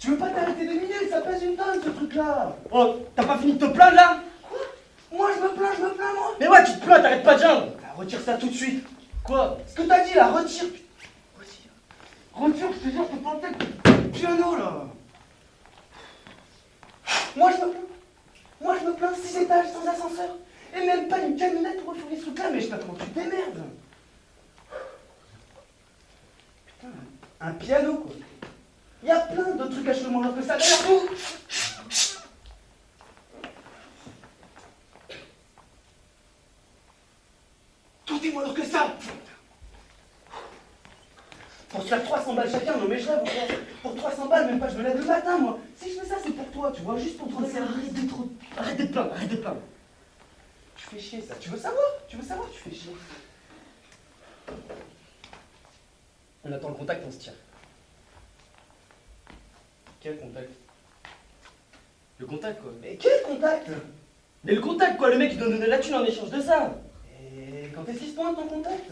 Tu veux pas t'arrêter 2 minutes, ça pèse une tonne ce truc-là. Oh, t'as pas fini de te plaindre là? Quoi? Moi je me plains moi. Mais ouais, tu te plains, t'arrêtes pas de geindre. Bah, retire ça tout de suite. Quoi? Ce que t'as dit là, retire. Retire, je te jure, je te planter le piano là. Moi je me plains 6 étages sans ascenseur. Et même pas une camionnette pour refourguer ce truc-là, mais je sais pas comment tu te démerdes. Putain, un piano quoi. Il y a plein d'autres trucs à cheveux moins lourds que ça, d'ailleurs tout. Tout est moins lourd que ça. Pour se faire 300 balles chacun, non mais je rêve, pour 300 balles, même pas je me lève le matin moi. Si je fais ça, c'est pour toi, tu vois, juste pour te servir. Arrête de te plaindre, arrête de te plaindre. Tu fais chier ça, tu veux savoir, tu fais chier. On attend le contact, on se tire. Quel contact? Le contact quoi. Mais quel contact? Mais le contact quoi, le mec il doit donner la thune en échange de ça. Et quand est-ce qu'il se pointe ton contact?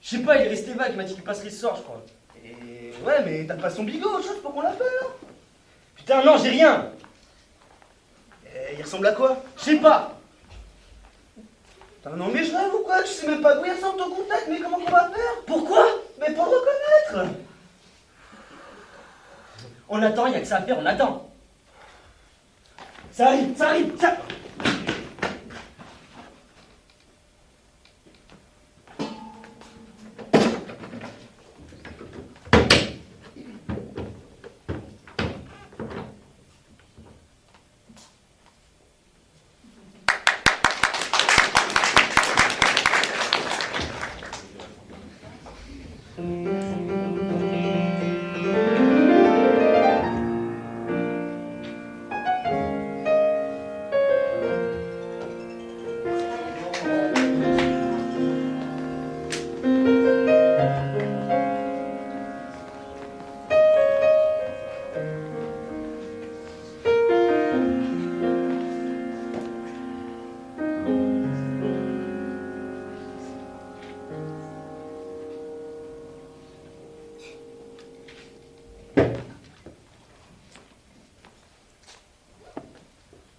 Je sais pas, il est resté vague, il m'a dit qu'il passerait ce soir je crois. Et ouais, mais t'as pas son bigot, autre chose pour qu'on l'appelle hein? Putain non, j'ai rien. Et il ressemble à quoi? Je sais pas. Putain, non mais je rêve ou quoi? Tu sais même pas d'où il ressemble ton contact, mais comment qu'on va faire? Pourquoi? Mais pour le reconnaître! On attend, il y a que ça à faire, on attend. Ça arrive, ça...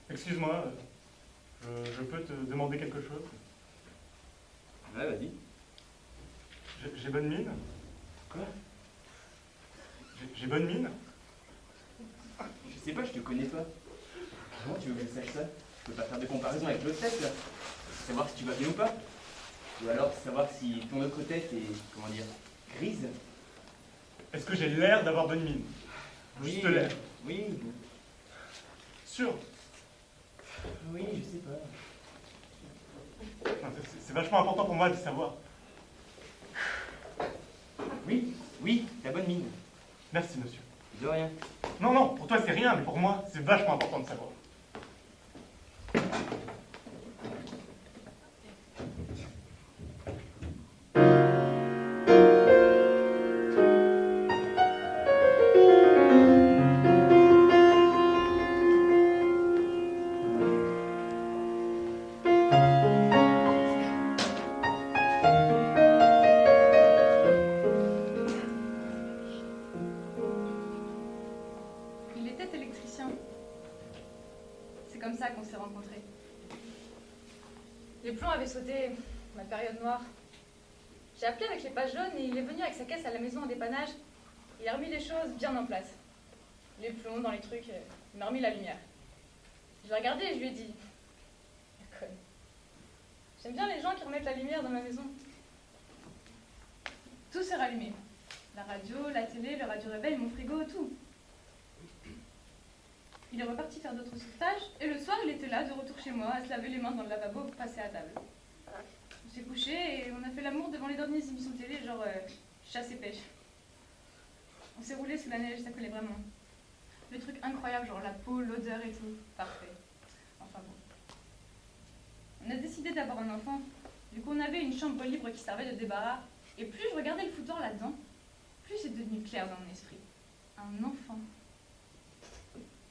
Excuse-moi, je peux te demander quelque chose? Ouais, vas-y. J'ai bonne mine? Quoi? J'ai bonne mine? Je sais pas, je te connais pas. Comment tu veux que je sache ça? Je peux pas faire de comparaison avec l'autre tête là. Savoir si tu vas bien ou pas. Ou alors savoir si ton autre tête est, comment dire, grise. Est-ce que j'ai l'air d'avoir bonne mine? Juste l'air. Oui. Sûr? Oui, je sais pas. C'est vachement important pour moi de savoir. Oui, t'as bonne mine. Merci, monsieur. De rien. Non, pour toi c'est rien, mais pour moi c'est vachement important de savoir. C'est comme ça qu'on s'est rencontrés. Les plombs avaient sauté, ma période noire. J'ai appelé avec les pages jaunes et il est venu avec sa caisse à la maison en dépannage. Il a remis les choses bien en place. Les plombs dans les trucs, il m'a remis la lumière. Je l'ai regardé et je lui ai dit « La conne. J'aime bien les gens qui remettent la lumière dans ma maison. » Tout s'est rallumé. La radio, la télé, le radio-réveil, mon frigo, tout. Il est reparti faire d'autres sauvetages, et le soir, il était là, de retour chez moi, à se laver les mains dans le lavabo pour passer à table. On s'est couché et on a fait l'amour devant les dernières émissions de télé, genre chasse et pêche. On s'est roulé sous la neige, ça collait vraiment. Le truc incroyable, genre la peau, l'odeur et tout. Parfait. Enfin bon. On a décidé d'avoir un enfant. Du coup, on avait une chambre libre qui servait de débarras. Et plus je regardais le foutoir là-dedans, plus c'est devenu clair dans mon esprit. Un enfant.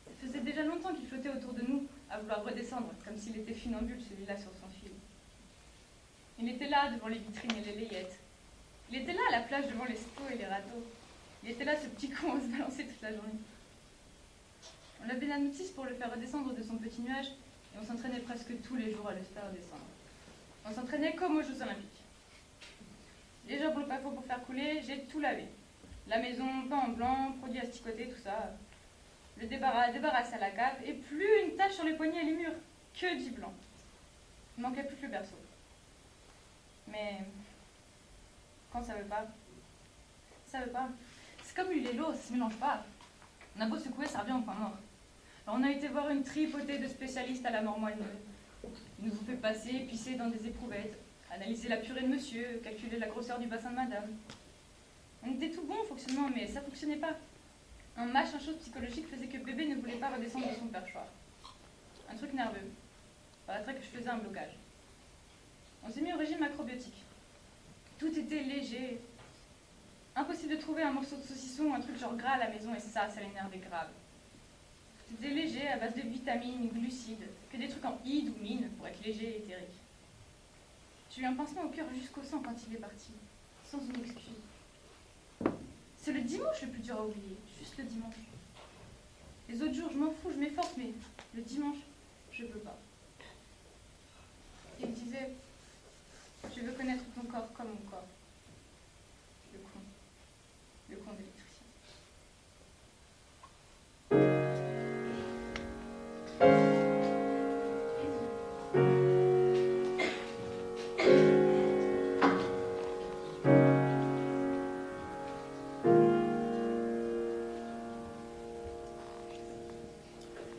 Ça faisait déjà longtemps qu'il flottait autour de nous, à vouloir redescendre, comme s'il était funambule, celui-là, sur son fil. Il était là, devant les vitrines et les layettes. Il était là, à la plage, devant les spots et les râteaux. Il était là, ce petit con, à se balancer toute la journée. On avait la notice pour le faire redescendre de son petit nuage et on s'entraînait presque tous les jours à le faire descendre. On s'entraînait comme aux Jeux Olympiques. Les jours pour faire couler, j'ai tout lavé. La maison, peint en blanc, produits asticotés, tout ça. Le débarrassé à la cave et plus une tache sur les poignets et les murs. Que du blanc. Il manquait plus que le berceau. Mais quand ça veut pas, ça veut pas. C'est comme l'huile et l'eau, ça se mélange pas. On a beau secouer, ça revient au point mort. Alors on a été voir une tripotée de spécialistes à la mort moelle. Ils nous ont fait passer, pisser dans des éprouvettes, analyser la purée de monsieur, calculer la grosseur du bassin de madame. On était tout bon au fonctionnement, mais ça fonctionnait pas. Un machin chose psychologique faisait que bébé ne voulait pas redescendre de son perchoir. Un truc nerveux. Paraîtrait que je faisais un blocage. On s'est mis au régime macrobiotique. Tout était léger. Impossible de trouver un morceau de saucisson ou un truc genre gras à la maison, et ça l'énervait grave. Tout était léger, à base de vitamines, glucides, que des trucs en ide ou mine pour être léger et éthérique. J'ai eu un pincement au cœur jusqu'au sang quand il est parti, sans une excuse. C'est le dimanche le plus dur à oublier, juste le dimanche. Les autres jours, je m'en fous, je m'efforce, mais le dimanche, je peux pas. Il me disait, je veux connaître ton corps comme mon corps. Le con d'électricien.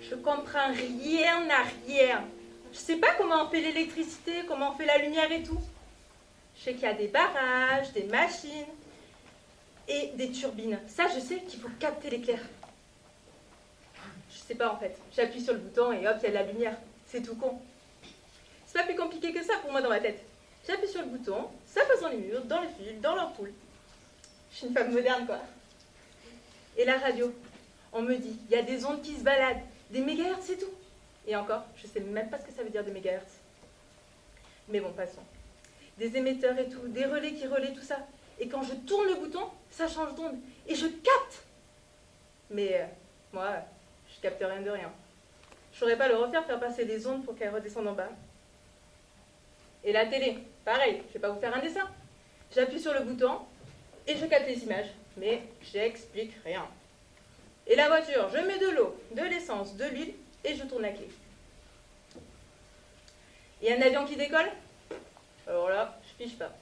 Je comprends rien à rien. Je sais pas comment on fait l'électricité, comment on fait la lumière et tout. Je sais qu'il y a des barrages, des machines et des turbines. Ça, je sais qu'il faut capter l'éclair. Je sais pas en fait. J'appuie sur le bouton et hop, il y a de la lumière. C'est tout con. C'est pas plus compliqué que ça pour moi dans ma tête. J'appuie sur le bouton, ça passe dans les murs, dans les fils, dans l'ampoule. Je suis une femme moderne, quoi. Et la radio, on me dit, il y a des ondes qui se baladent, des mégahertz, c'est tout. Et encore, je sais même pas ce que ça veut dire des mégahertz. Mais bon, passons. Des émetteurs et tout, des relais qui relaient tout ça. Et quand je tourne le bouton, ça change d'onde. Et je capte. Mais moi, je capte rien de rien. Je saurais pas le refaire, faire passer des ondes pour qu'elles redescendent en bas. Et la télé, pareil, je vais pas vous faire un dessin. J'appuie sur le bouton et je capte les images. Mais j'explique rien. Et la voiture, je mets de l'eau, de l'essence, de l'huile et je tourne la clé. Et un avion qui décolle? Alors là, je pige pas.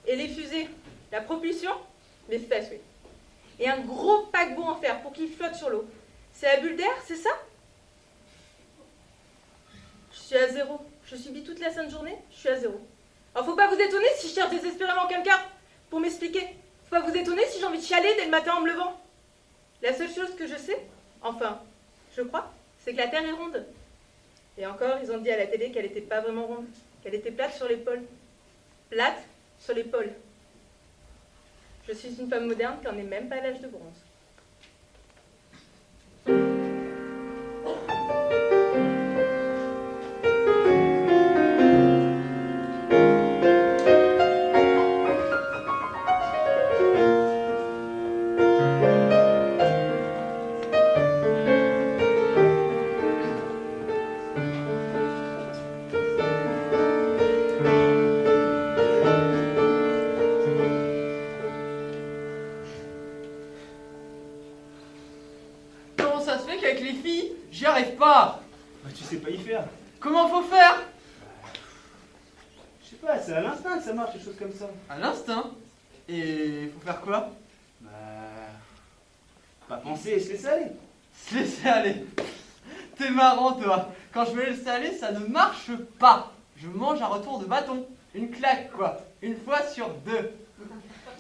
Et les fusées, la propulsion? Les fesses, oui. Et un gros paquebot en fer pour qu'il flotte sur l'eau. C'est la bulle d'air, c'est ça? Je suis à zéro. Je subis toute la sainte journée, je suis à zéro. Alors faut pas vous étonner si je cherche désespérément quelqu'un pour m'expliquer. Faut pas vous étonner si j'ai envie de chialer dès le matin en me levant. La seule chose que je sais, enfin, je crois, c'est que la Terre est ronde. Et encore, ils ont dit à la télé qu'elle n'était pas vraiment ronde, qu'elle était plate sur les pôles. Plate sur les pôles. Je suis une femme moderne qui n'en est même pas à l'âge de bronze. J'y arrive pas. Bah, tu sais pas y faire. Comment faut faire? Je sais pas, c'est à l'instinct que ça marche, des choses comme ça. À l'instinct. Et faut faire quoi? Bah. Pas penser et se laisser aller. Se laisser aller. T'es marrant, toi. Quand je me laisse aller, ça ne marche pas. Je mange un retour de bâton. Une claque, quoi. Une fois sur deux.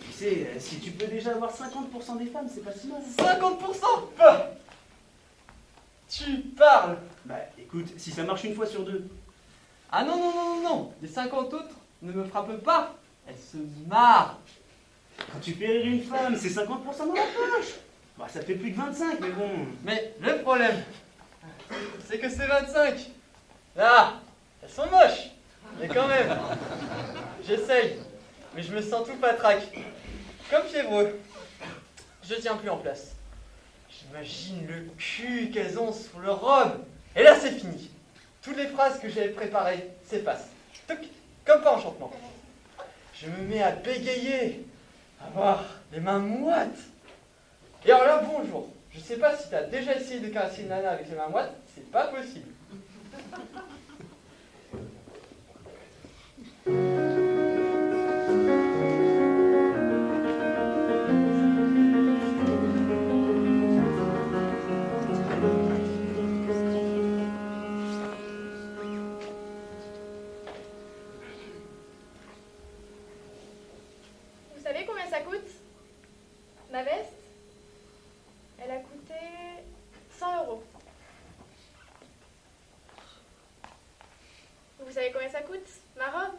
Tu sais, si tu peux déjà avoir 50% des femmes, c'est pas si mal. 50%? Bah, tu parles. Bah écoute, si ça marche une fois sur deux. Ah non, non, non, non, non. Les 50 autres ne me frappent pas. Elles se marrent. Quand tu fais rire une femme, c'est 50% dans la poche. Bah ça fait plus que 25, mais bon. Mais le problème, c'est que c'est 25. Là, elles sont moches. Mais quand même, j'essaye. Mais je me sens tout patraque. Comme fiévreux. Je tiens plus en place. J'imagine le cul qu'elles ont sous leur robe. Et là, c'est fini. Toutes les phrases que j'avais préparées s'effacent. Touc, comme par enchantement. Je me mets à bégayer, à avoir les mains moites. Et alors là, bonjour. Je sais pas si tu as déjà essayé de caresser une nana avec les mains moites, c'est pas possible. Vous savez combien ça coûte? Ma veste? Elle a coûté 100 euros. Vous savez combien ça coûte? Ma robe?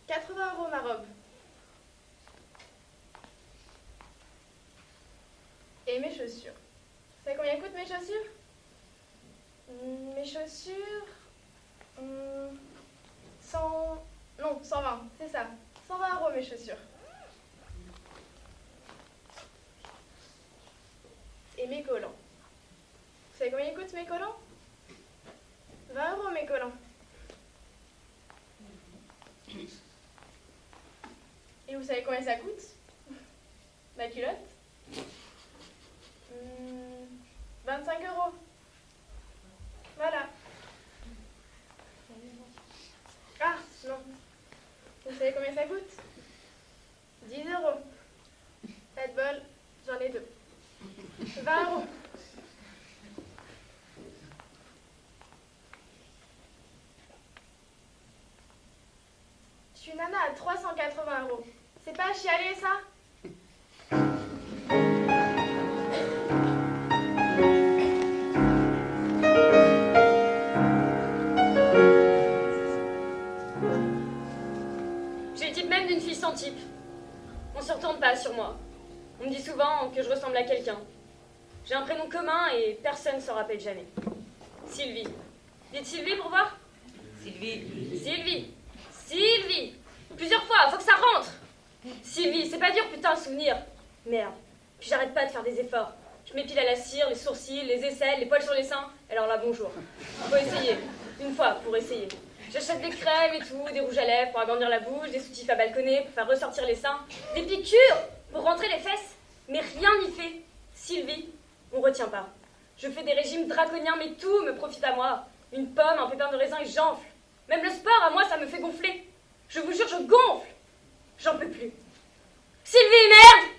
80 euros ma robe. Et mes chaussures. Vous savez combien coûtent mes chaussures? Mes chaussures... 100... Non, 120, c'est ça. 120 euros mes chaussures. Et mes collants. Vous savez combien ils coûtent mes collants? 20 euros mes collants. Et vous savez combien ça coûte? Ma culotte? 25 euros. Voilà. Ah, non. Vous savez combien ça coûte? 10 euros. Pas de bol, j'en ai deux. 20 euros. Je suis nana à 380 euros. C'est pas à chialer, ça? J'ai le type même d'une fille sans type. On se retourne pas sur moi. On me dit souvent que je ressemble à quelqu'un. J'ai un prénom commun et personne ne s'en rappelle jamais. Sylvie. Dites Sylvie pour voir. Sylvie. Sylvie. Sylvie. Plusieurs fois, faut que ça rentre. Sylvie, c'est pas dur, putain, à souvenir. Merde. Puis j'arrête pas de faire des efforts. Je m'épile à la cire, les sourcils, les aisselles, les poils sur les seins. Alors là, bonjour. Faut essayer. Une fois, pour essayer. J'achète des crèmes et tout, des rouges à lèvres pour agrandir la bouche, des soutifs à balconner pour faire ressortir les seins, des piqûres pour rentrer les fesses. Mais rien n'y fait. Sylvie, on retient pas. Je fais des régimes draconiens, mais tout me profite à moi. Une pomme, un pépin de raisin et j'enfle. Même le sport, à moi, ça me fait gonfler. Je vous jure, je gonfle. J'en peux plus. Sylvie, merde!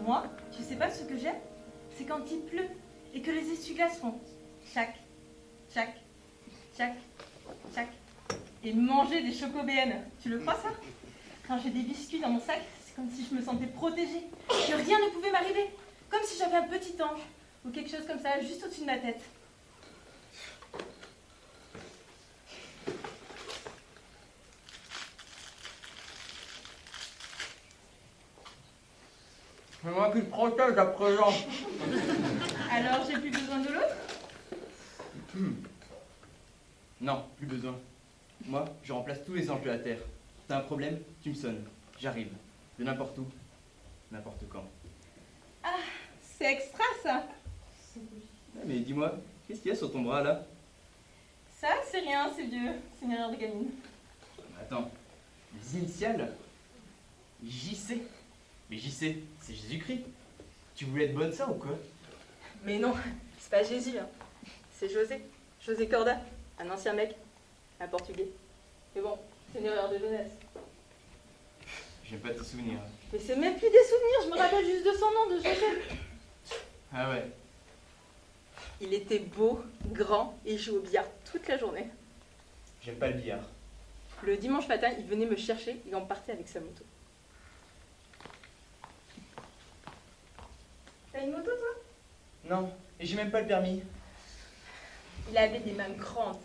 Moi, tu sais pas ce que j'aime? C'est quand il pleut et que les essuie-glaces font tchac, tchac, tchac, tchac. Et manger des chocobéennes. Tu le crois ça? Quand j'ai des biscuits dans mon sac, c'est comme si je me sentais protégée, que rien ne pouvait m'arriver. Comme si j'avais un petit ange ou quelque chose comme ça juste au-dessus de ma tête. C'est moi qui te protège à présent. Alors j'ai plus besoin de l'autre? Non, plus besoin. Moi, je remplace tous les anges de la Terre. T'as un problème, tu me sonnes. J'arrive. De n'importe où, n'importe quand. Ah, c'est extra ça. Ah, mais dis-moi, qu'est-ce qu'il y a sur ton bras là? Ça, c'est rien, c'est vieux. C'est une erreur de gamine. Attends, les initiales? JC. Mais JC, c'est Jésus-Christ. Tu voulais être bonne sœur ou quoi? Mais non, c'est pas Jésus, hein. C'est José. José Corda, un ancien mec, un portugais. Mais bon, c'est une erreur de jeunesse. J'aime pas tes souvenirs. Mais c'est même plus des souvenirs, je me rappelle juste de son nom, de José. Ah ouais. Il était beau, grand et il jouait au billard toute la journée. J'aime pas le billard. Le dimanche matin, il venait me chercher et on partait avec sa moto. Non, et j'ai même pas le permis. Il avait des mains grandes,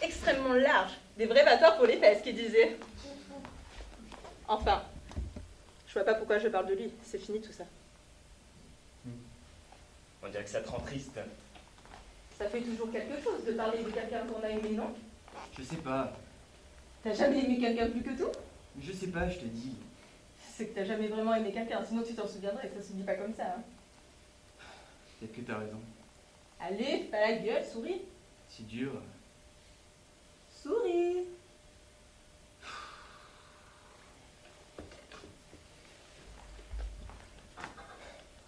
extrêmement larges, des vrais battoirs pour les fesses, qu'il disait. Enfin, je vois pas pourquoi je parle de lui, c'est fini tout ça. On dirait que ça te rend triste. Ça fait toujours quelque chose de parler de quelqu'un qu'on a aimé, non? Je sais pas. T'as jamais aimé quelqu'un plus que tout? Je sais pas, je te dis. C'est que t'as jamais vraiment aimé quelqu'un, sinon tu t'en souviendrais, ça se dit pas comme ça. Hein. Peut-être que t'as raison. Allez, pas la gueule, souris. C'est dur. Souris.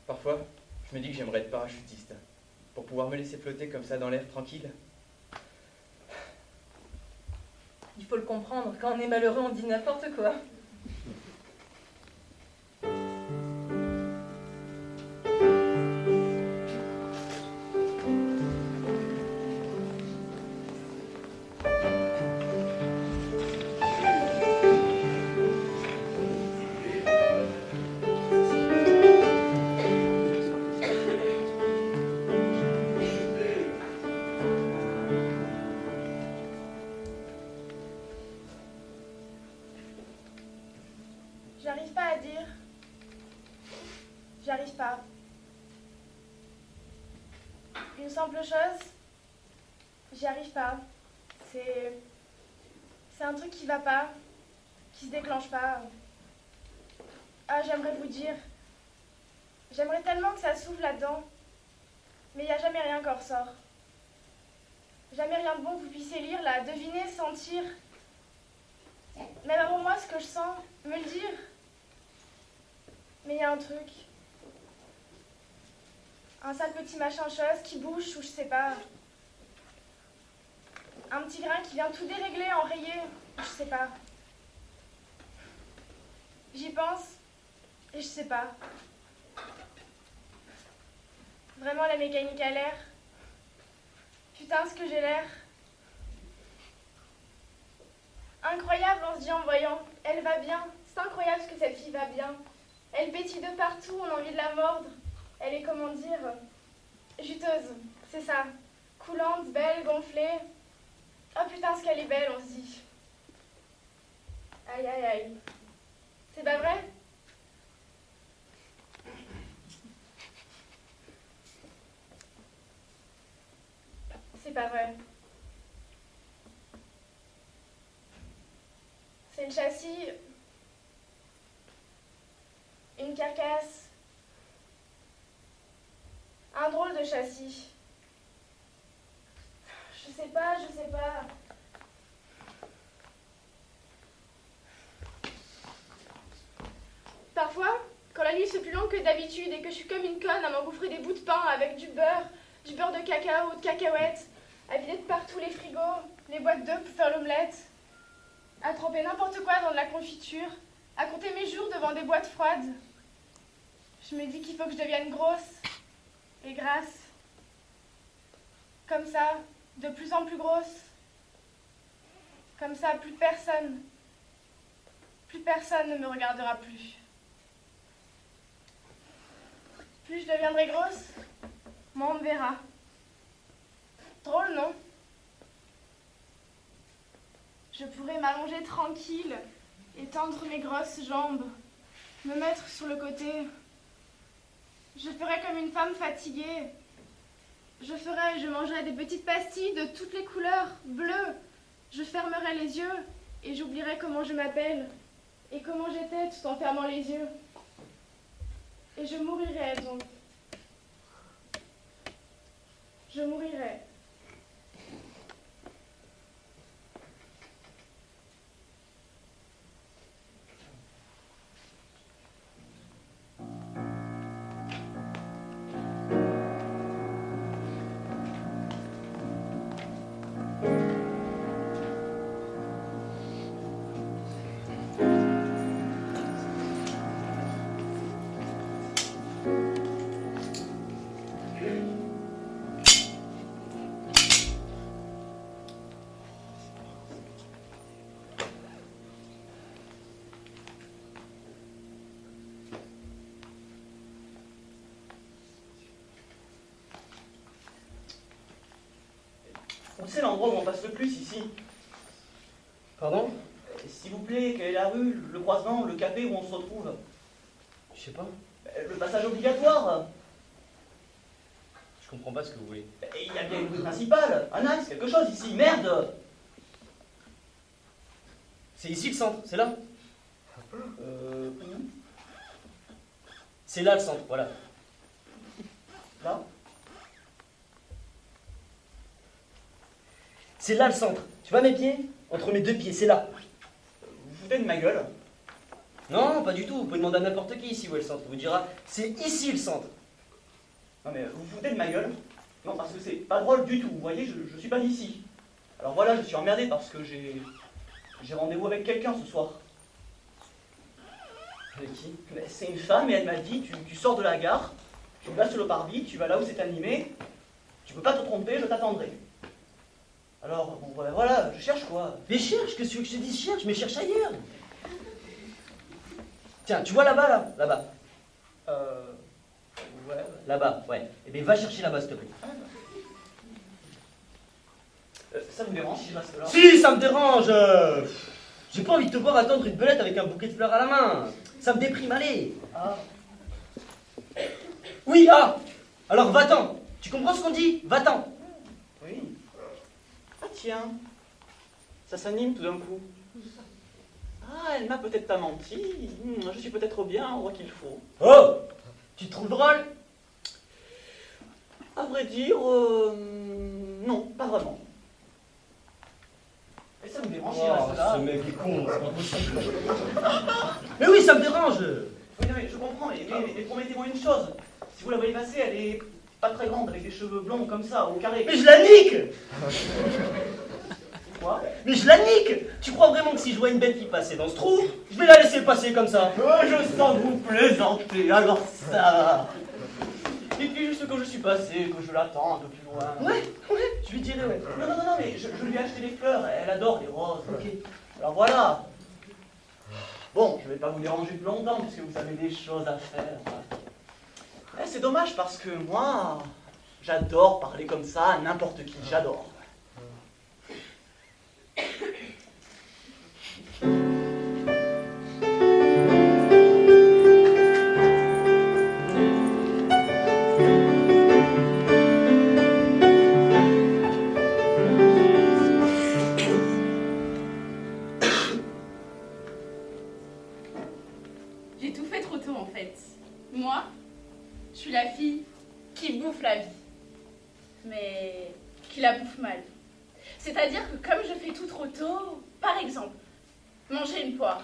Parfois, je me dis que j'aimerais être parachutiste. Pour pouvoir me laisser flotter comme ça dans l'air tranquille. Il faut le comprendre, quand on est malheureux, on dit n'importe quoi. J'arrive pas à dire. J'arrive pas. Une simple chose, j'y arrive pas. C'est un truc qui va pas, qui se déclenche pas. Ah, j'aimerais vous dire. J'aimerais tellement que ça s'ouvre là-dedans. Mais il n'y a jamais rien qui en ressort. Jamais rien de bon que vous puissiez lire, là, deviner, sentir. Même avant moi, ce que je sens, me le dire. Mais il y a un truc. Un sale petit machin chose qui bouge ou je sais pas. Un petit grain qui vient tout dérégler, enrayer, je sais pas. J'y pense et je sais pas. Vraiment la mécanique a l'air. Putain, ce que j'ai l'air. Incroyable, on se dit en voyant. Elle va bien. C'est incroyable ce que cette fille va bien. Elle pétille de partout, on a envie de la mordre. Elle est, comment dire, juteuse. C'est ça. Coulante, belle, gonflée. Oh putain, ce qu'elle est belle, on se dit. Aïe, aïe, aïe. C'est pas vrai? C'est pas vrai. C'est le châssis, une carcasse, un drôle de châssis. Je sais pas, je sais pas. Parfois, quand la nuit c'est plus longue que d'habitude et que je suis comme une conne à m'engouffrer des bouts de pain avec du beurre de cacao, de cacahuètes, à vider de partout les frigos, les boîtes d'œufs pour faire l'omelette, à tremper n'importe quoi dans de la confiture, à compter mes jours devant des boîtes froides. Je me dis qu'il faut que je devienne grosse et grasse. Comme ça, de plus en plus grosse. Comme ça, plus personne ne me regardera plus. Plus je deviendrai grosse, moins on me verra. Drôle, non? Je pourrais m'allonger tranquille, étendre mes grosses jambes, me mettre sur le côté. Je ferais comme une femme fatiguée. Je mangerais des petites pastilles de toutes les couleurs, bleues. Je fermerais les yeux et j'oublierais comment je m'appelle et comment j'étais tout en fermant les yeux. Et je mourirais donc. Je mourirais. Où c'est l'endroit où on passe le plus ici? Pardon? S'il vous plaît, quelle est la rue, le croisement, le café où on se retrouve? Je sais pas. Le passage obligatoire. Je comprends pas ce que vous voulez. Et il y a bien une rue principale, un axe, quelque chose ici, merde! C'est ici le centre, c'est là? C'est là le centre, voilà. Là? C'est là le centre. Tu vois mes pieds? Entre mes deux pieds, c'est là. Vous vous foutez de ma gueule? Non, pas du tout. Vous pouvez demander à n'importe qui ici où est le centre. Il vous dira, c'est ici le centre. Non mais vous vous foutez de ma gueule? Non, parce que c'est pas drôle du tout, vous voyez, je suis pas d'ici. Alors voilà, je suis emmerdé parce que j'ai rendez-vous avec quelqu'un ce soir. Avec qui? Mais c'est une femme et elle m'a dit, tu sors de la gare, tu vas sur le parvis, tu vas là où c'est animé, tu peux pas te tromper, je t'attendrai. Alors, bon, voilà, je cherche quoi? Mais cherche, qu'est-ce que tu veux que je te dise? Cherche, mais cherche ailleurs. Tiens, tu vois là-bas, là? Là-bas. Ouais. Là-bas, ouais. Eh bien, va chercher là-bas, s'il te plaît. Ça vous dérange si je reste là? Si, ça me dérange. J'ai pas envie de te voir attendre une belette avec un bouquet de fleurs à la main. Ça me déprime, allez. Ah, Oui, ah. Alors, va-t'en. Tu comprends ce qu'on dit? Va-t'en. oui. Ah tiens, ça s'anime tout d'un coup. Ah, elle m'a peut-être pas menti. Je suis peut-être bien à l'endroit qu'il faut. Oh. Tu te trouves drôle? À vrai dire, non, pas vraiment. Et ça me dérange, il reste là. Ce mec est con, c'est pas possible. Mais oui, ça me dérange. Oui, non, mais je comprends, mais promettez-moi une chose. Si vous la voyez passer, elle est pas très grande, avec des cheveux blonds comme ça, au carré. Mais je la nique. Quoi? Mais je la nique. Tu crois vraiment que si je vois une bête qui passait dans ce trou, je vais la laisser passer comme ça? Je sens que vous plaisantez, alors ça va. Et puis juste que je suis passé, que je l'attends un peu plus loin. Ouais, je lui dirai, ouais. Non, mais je lui ai acheté des fleurs, elle adore les roses. Ok. Alors voilà. Bon, je vais pas vous déranger plus longtemps, puisque vous avez des choses à faire. C'est dommage, parce que moi, j'adore parler comme ça à n'importe qui, j'adore. J'ai tout fait trop tôt en fait. Moi, je suis la fille qui bouffe la vie. Mais qui la bouffe mal. C'est-à-dire que comme je fais tout trop tôt, par exemple, manger une poire,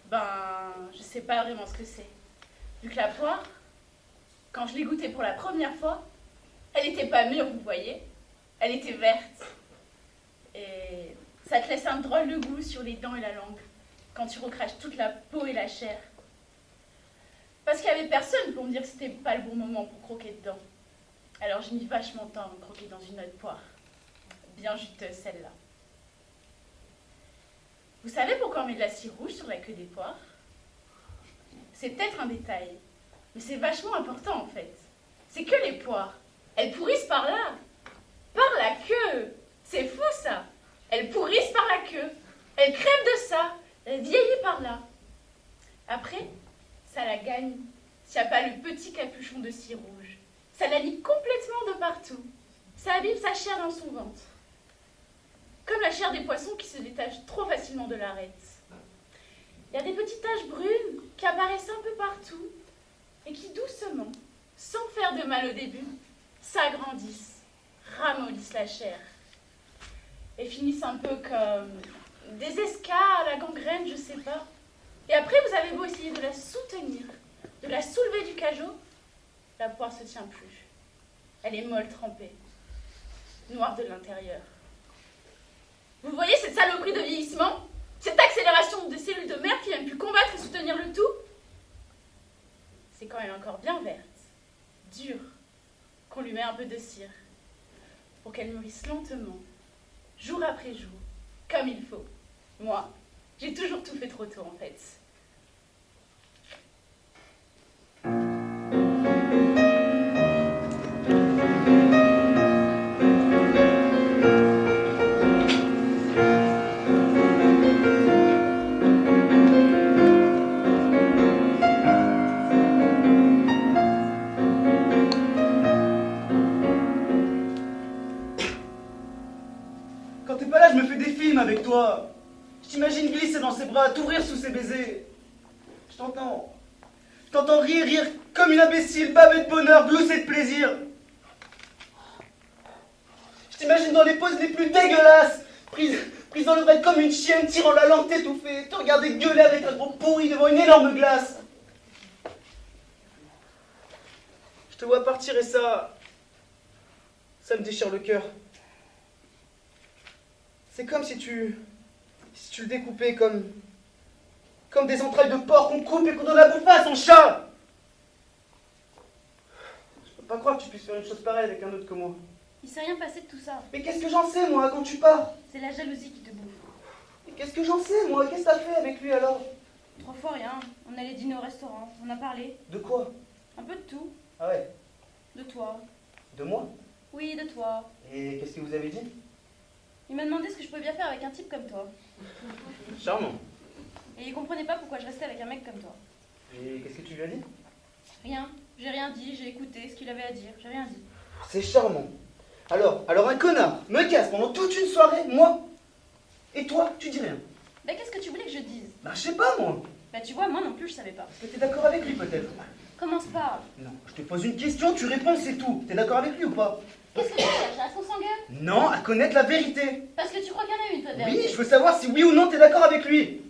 ben, je sais pas vraiment ce que c'est. Vu que la poire, quand je l'ai goûtée pour la première fois, elle était pas mûre, vous voyez. Elle était verte. Et ça te laisse un drôle de goût sur les dents et la langue, quand tu recraches toute la peau et la chair. Parce qu'il y avait personne pour me dire que c'était pas le bon moment pour croquer dedans. Alors j'ai mis vachement de temps à me croquer dans une autre poire. Bien juteuse celle-là. Vous savez pourquoi on met de la cire rouge sur la queue des poires? C'est peut-être un détail, mais c'est vachement important en fait. C'est que les poires, elles pourrissent par là. Par la queue. C'est fou ça. Elles pourrissent par la queue. Elles crèvent de ça. Elles vieillissent par là. Après, ça la gagne. S'il n'y a pas le petit capuchon de cire rouge. Ça la lie complètement de partout. Ça abîme sa chair dans son ventre. Comme la chair des poissons qui se détachent trop facilement de l'arête. Il y a des petites taches brunes qui apparaissent un peu partout et qui doucement, sans faire de mal au début, s'agrandissent, ramollissent la chair et finissent un peu comme des escarres à la gangrène, je sais pas. Et après, vous avez beau essayer de la soutenir, de la soulever du cajot, la poire se tient plus. Elle est molle trempée, noire de l'intérieur. Vous voyez cette saloperie de vieillissement? Cette accélération des cellules de merde qui viennent plus combattre et soutenir le tout? C'est quand même encore bien verte, dure, qu'on lui met un peu de cire, pour qu'elle mûrisse lentement, jour après jour, comme il faut. Moi, j'ai toujours tout fait trop tôt en fait. avec toi. Je t'imagine glisser dans ses bras, t'ouvrir sous ses baisers. Je t'entends. Je t'entends rire comme une imbécile, baver de bonheur, glousser de plaisir. Je t'imagine dans les poses les plus dégueulasses, prise dans le bec comme une chienne, tirant la langue t'étouffer, te regarder gueuler avec un gros pourri devant une énorme glace. Je te vois partir et ça me déchire le cœur. C'est comme si tu le découpais comme des entrailles de porc qu'on coupe et qu'on donne à bouffer à son chat. Je peux pas croire que tu puisses faire une chose pareille avec un autre que moi. Il s'est rien passé de tout ça. Mais qu'est-ce que j'en sais, moi, quand tu pars? C'est la jalousie qui te bouffe. Mais qu'est-ce que j'en sais, moi? Qu'est-ce que t'as fait avec lui, alors? 3 fois rien. On allait dîner au restaurant. On a parlé. De quoi? Un peu de tout. Ah ouais? De toi. De moi? Oui, de toi. Et qu'est-ce que vous avez dit? Il m'a demandé ce que je pouvais bien faire avec un type comme toi. Charmant. Et il comprenait pas pourquoi je restais avec un mec comme toi. Et qu'est-ce que tu lui as dit? Rien. J'ai rien dit. J'ai écouté ce qu'il avait à dire. J'ai rien dit. C'est charmant. Alors un connard me casse pendant toute une soirée, moi. Et toi, tu dis rien. Bah qu'est-ce que tu voulais que je dise? Bah je sais pas, moi. Bah tu vois, moi non plus je savais pas. Est-ce que t'es d'accord avec lui, peut-être? Commence pas. Non, je te pose une question, tu réponds, c'est tout. T'es d'accord avec lui ou pas? Qu'est-ce que tu cherches? À ce qu'on s'engueule? Non, à connaître la vérité. Parce que tu crois qu'il y en a une, toi, de Oui, vérité. je veux savoir si oui ou non t'es d'accord avec lui.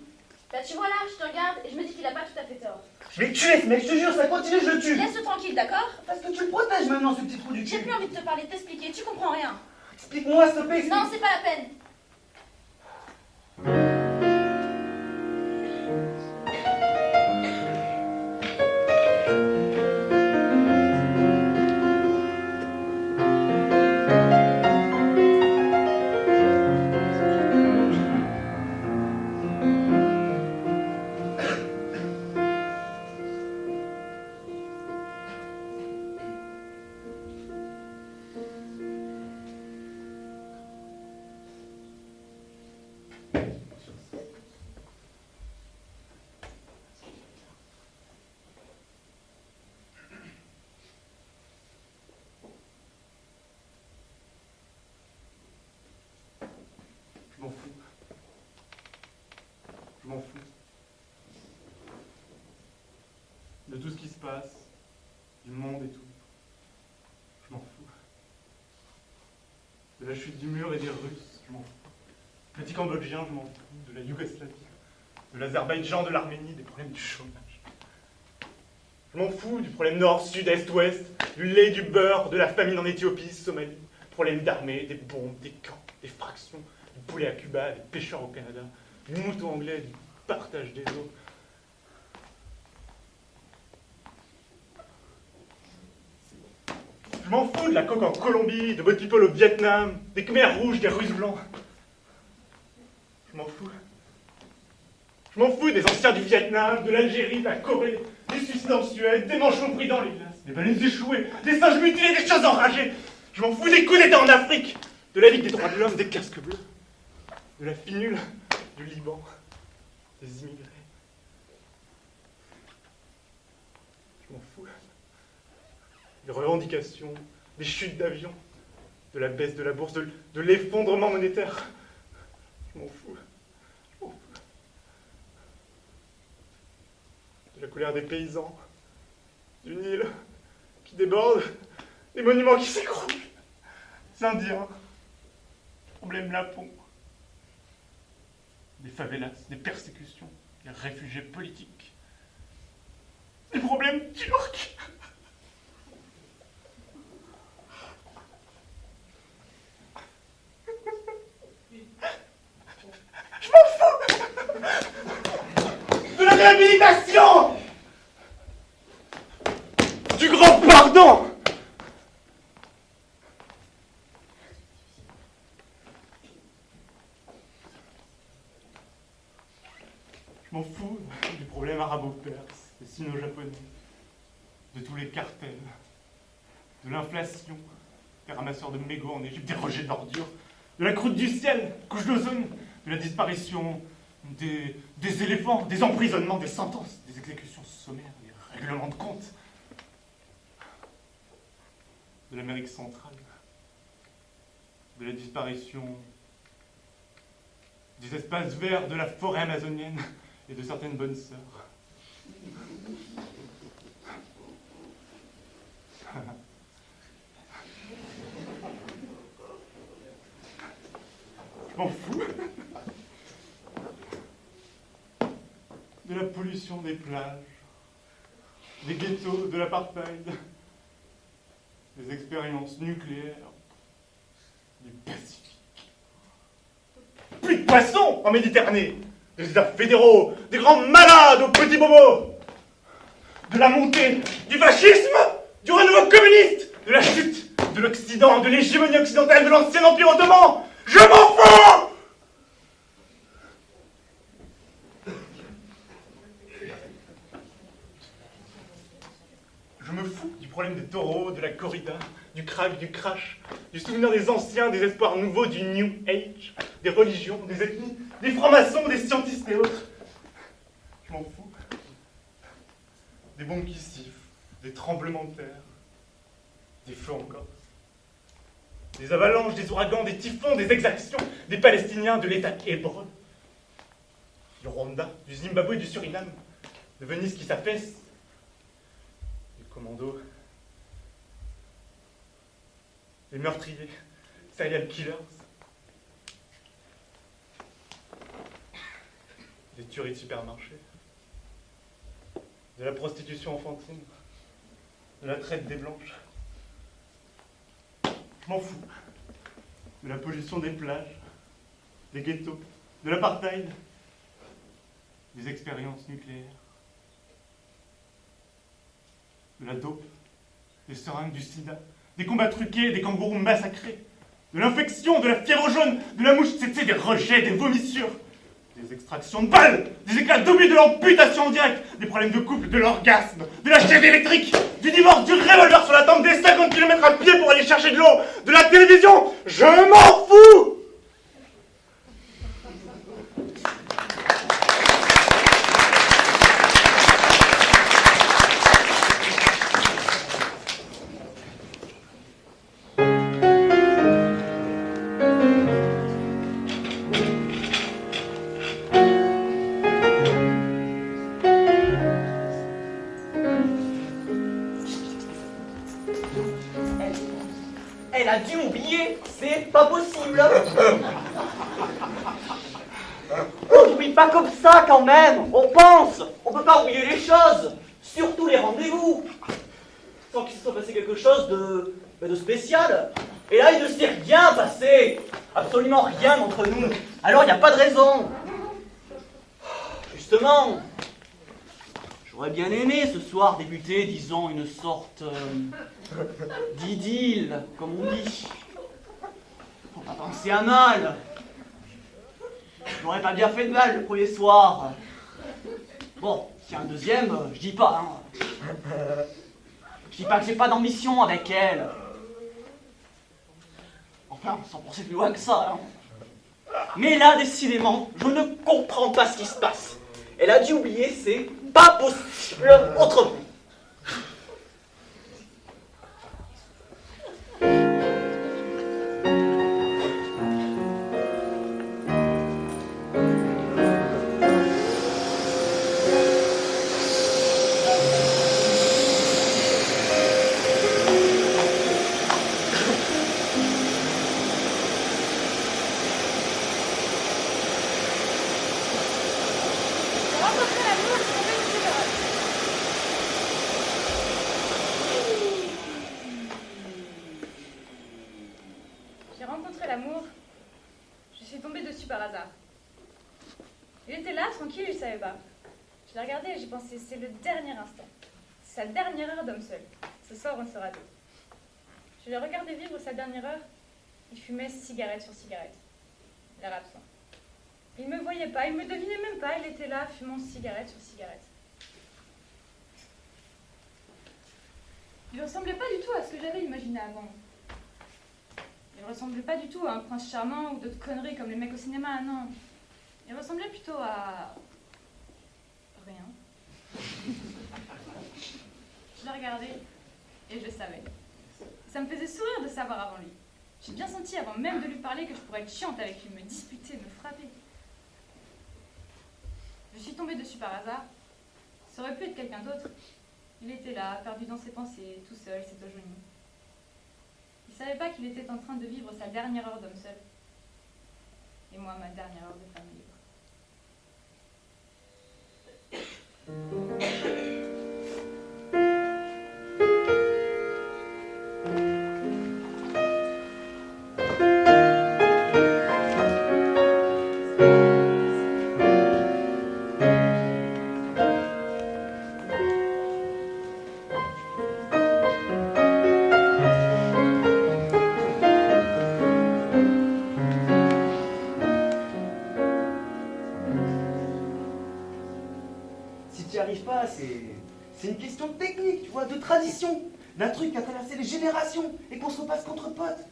Bah tu vois là, je te regarde et je me dis qu'il a pas tout à fait tort. Je vais le tuer, ce mec, je te jure, ça continue, je le tue. Laisse-le tranquille, d'accord? Parce que tu le protèges maintenant, ce petit trou du J'ai cul. plus envie de te parler, de t'expliquer, tu comprends rien. Explique-moi, s'il te plaît. explique- Non, c'est pas la peine. Je m'en fous. Je m'en fous. De tout ce qui se passe, du monde et tout. Je m'en fous. De la chute du mur et des Russes, je m'en fous. Petit Cambodgien, je m'en fous. De la Yougoslavie, de l'Azerbaïdjan, de l'Arménie, des problèmes du chômage. Je m'en fous du problème nord, sud, est, ouest, du lait, du beurre, de la famine en Éthiopie, Somalie, problème d'armée, des bombes, des camps, des fractions, du poulet à Cuba, des pêcheurs au Canada, du mouton anglais, du partage des eaux. Je m'en fous de la coke en Colombie, de Boat People au Vietnam, des Khmers rouges, des Russes blancs. Je m'en fous. Je m'en fous des anciens du Vietnam, de l'Algérie, de la Corée, des suicides en Suède, des manchots pris dans les glaces, des baleines échouées, des singes mutilés, des choses enragées. Je m'en fous des coups d'État en Afrique, de la Ligue des droits de l'homme, des casques bleus, de la finule, du Liban, des immigrés. Je m'en fous. Des revendications, des chutes d'avions, de la baisse de la bourse, de l'effondrement monétaire. Je m'en fous. Je m'en fous. De la colère des paysans, du Nil qui déborde, des monuments qui s'écroulent, des Indiens, problèmes lapons, des favelas, des persécutions, des réfugiés politiques, des problèmes turcs. Je m'en fous de la réhabilitation, du grand pardon. Je m'en fous du problème arabo-perse, des sino-japonais, de tous les cartels, de l'inflation, des ramasseurs de mégots en Égypte, des rejets d'ordures, de la croûte du ciel, couche d'ozone, de la disparition des éléphants, des emprisonnements, des sentences, des exécutions sommaires, des règlements de compte, de l'Amérique centrale, de la disparition des espaces verts de la forêt amazonienne et de certaines bonnes sœurs. Je m'en fous de la pollution des plages, des ghettos, de l'apartheid, des expériences nucléaires, du Pacifique. Plus de poissons en Méditerranée, des États fédéraux, des grands malades aux petits bobos, de la montée du fascisme, du renouveau communiste, de la chute de l'Occident, de l'hégémonie occidentale, de l'ancien empire ottoman. Je m'en fous! Je me fous du problème des taureaux, de la corrida, du crack, du crash, du souvenir des anciens, des espoirs nouveaux, du New Age, des religions, des ethnies, des francs-maçons, des scientistes et autres. Je m'en fous. Des bombes qui sifflent, des tremblements de terre, des feux en Corse, des avalanches, des ouragans, des typhons, des exactions, des Palestiniens, de l'État hébreu, du Rwanda, du Zimbabwe, du Suriname, de Venise qui s'affaisse, commandos, les meurtriers, serial killers, des tueries de supermarchés, de la prostitution enfantine, de la traite des blanches. Je m'en fous de la pollution des plages, des ghettos, de l'apartheid, des expériences nucléaires, de la dope, des seringues, du sida, des combats truqués, des kangourous massacrés, de l'infection, de la fièvre jaune, de la mouche tsetse, des rejets, des vomissures, des extractions de balles, des éclats d'obus, de l'amputation en direct, des problèmes de couple, de l'orgasme, de la chaise électrique, du divorce, du revolver sur la tempe, des 50 km à pied pour aller chercher de l'eau, de la télévision. Je m'en fous! Elle a dû oublier, c'est pas possible. On n'oublie pas comme ça quand même, on pense, on peut pas oublier les choses, surtout les rendez-vous, sans qu'il se soit passé quelque chose de spécial. Et là, il ne s'est rien passé, absolument rien entre nous, alors il n'y a pas de raison. Justement, j'aurais bien aimé ce soir débuter, disons, une sorte d'idylle, comme on dit. Faut pas penser à mal. Je n'aurais pas bien fait de mal le premier soir. Bon, s'il y a un deuxième, je dis pas, hein. Je dis pas que j'ai pas d'ambition avec elle. Enfin, sans penser plus loin que ça, hein. Mais là, décidément, je ne comprends pas ce qui se passe. Elle a dû oublier, c'est pas possible autrement. J'ai rencontré l'amour, je suis tombée dessus par hasard. Il était là, tranquille, il ne savait pas. Je l'ai regardé et j'ai pensé, c'est le dernier instant. C'est sa dernière heure d'homme seul. Ce soir, on sera deux. Je l'ai regardé vivre sa dernière heure. Il fumait cigarette sur cigarette. L'air absent. Il ne me voyait pas, il ne me devinait même pas. Il était là, fumant cigarette sur cigarette. Il ne ressemblait pas du tout à ce que j'avais imaginé avant. Il ne ressemblait pas du tout à un prince charmant ou d'autres conneries comme les mecs au cinéma, non. Il ressemblait plutôt à... rien. Je l'ai regardé et je le savais. Ça me faisait sourire de savoir avant lui. J'ai bien senti avant même de lui parler que je pourrais être chiante avec lui, me disputer, me frapper. Je suis tombée dessus par hasard. Ça aurait pu être quelqu'un d'autre. Il était là, perdu dans ses pensées, tout seul, s'étogeonner. Il savait pas qu'il était en train de vivre sa dernière heure d'homme seul. Et moi, ma dernière heure de femme libre. Si tu n'y arrives pas, c'est une question de technique, tu vois, de tradition, d'un truc qui a traversé les générations et qu'on se repasse contre potes.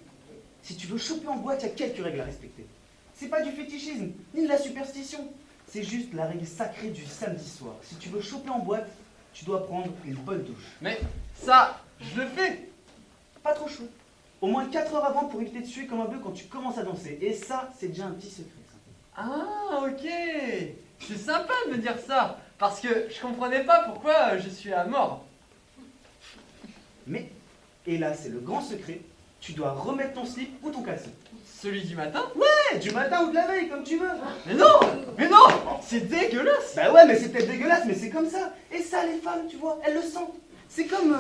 Si tu veux choper en boîte, il y a quelques règles à respecter. C'est pas du fétichisme, ni de la superstition. C'est juste la règle sacrée du samedi soir. Si tu veux choper en boîte, tu dois prendre une bonne douche. Mais ça, je le fais. Pas trop chaud. Au moins 4 heures avant pour éviter de suer comme un bœuf quand tu commences à danser. Et ça, c'est déjà un petit secret. Ça. Ah, ok. C'est sympa de me dire ça. Parce que je comprenais pas pourquoi je suis à mort. Mais, et là, c'est le grand secret, tu dois remettre ton slip ou ton caleçon. Celui du matin? Ouais, du matin ou de la veille, comme tu veux. Mais non! Mais non! C'est dégueulasse! Bah ouais, mais c'est peut-être dégueulasse, mais c'est comme ça. Et ça, les femmes, tu vois, elles le sentent. C'est comme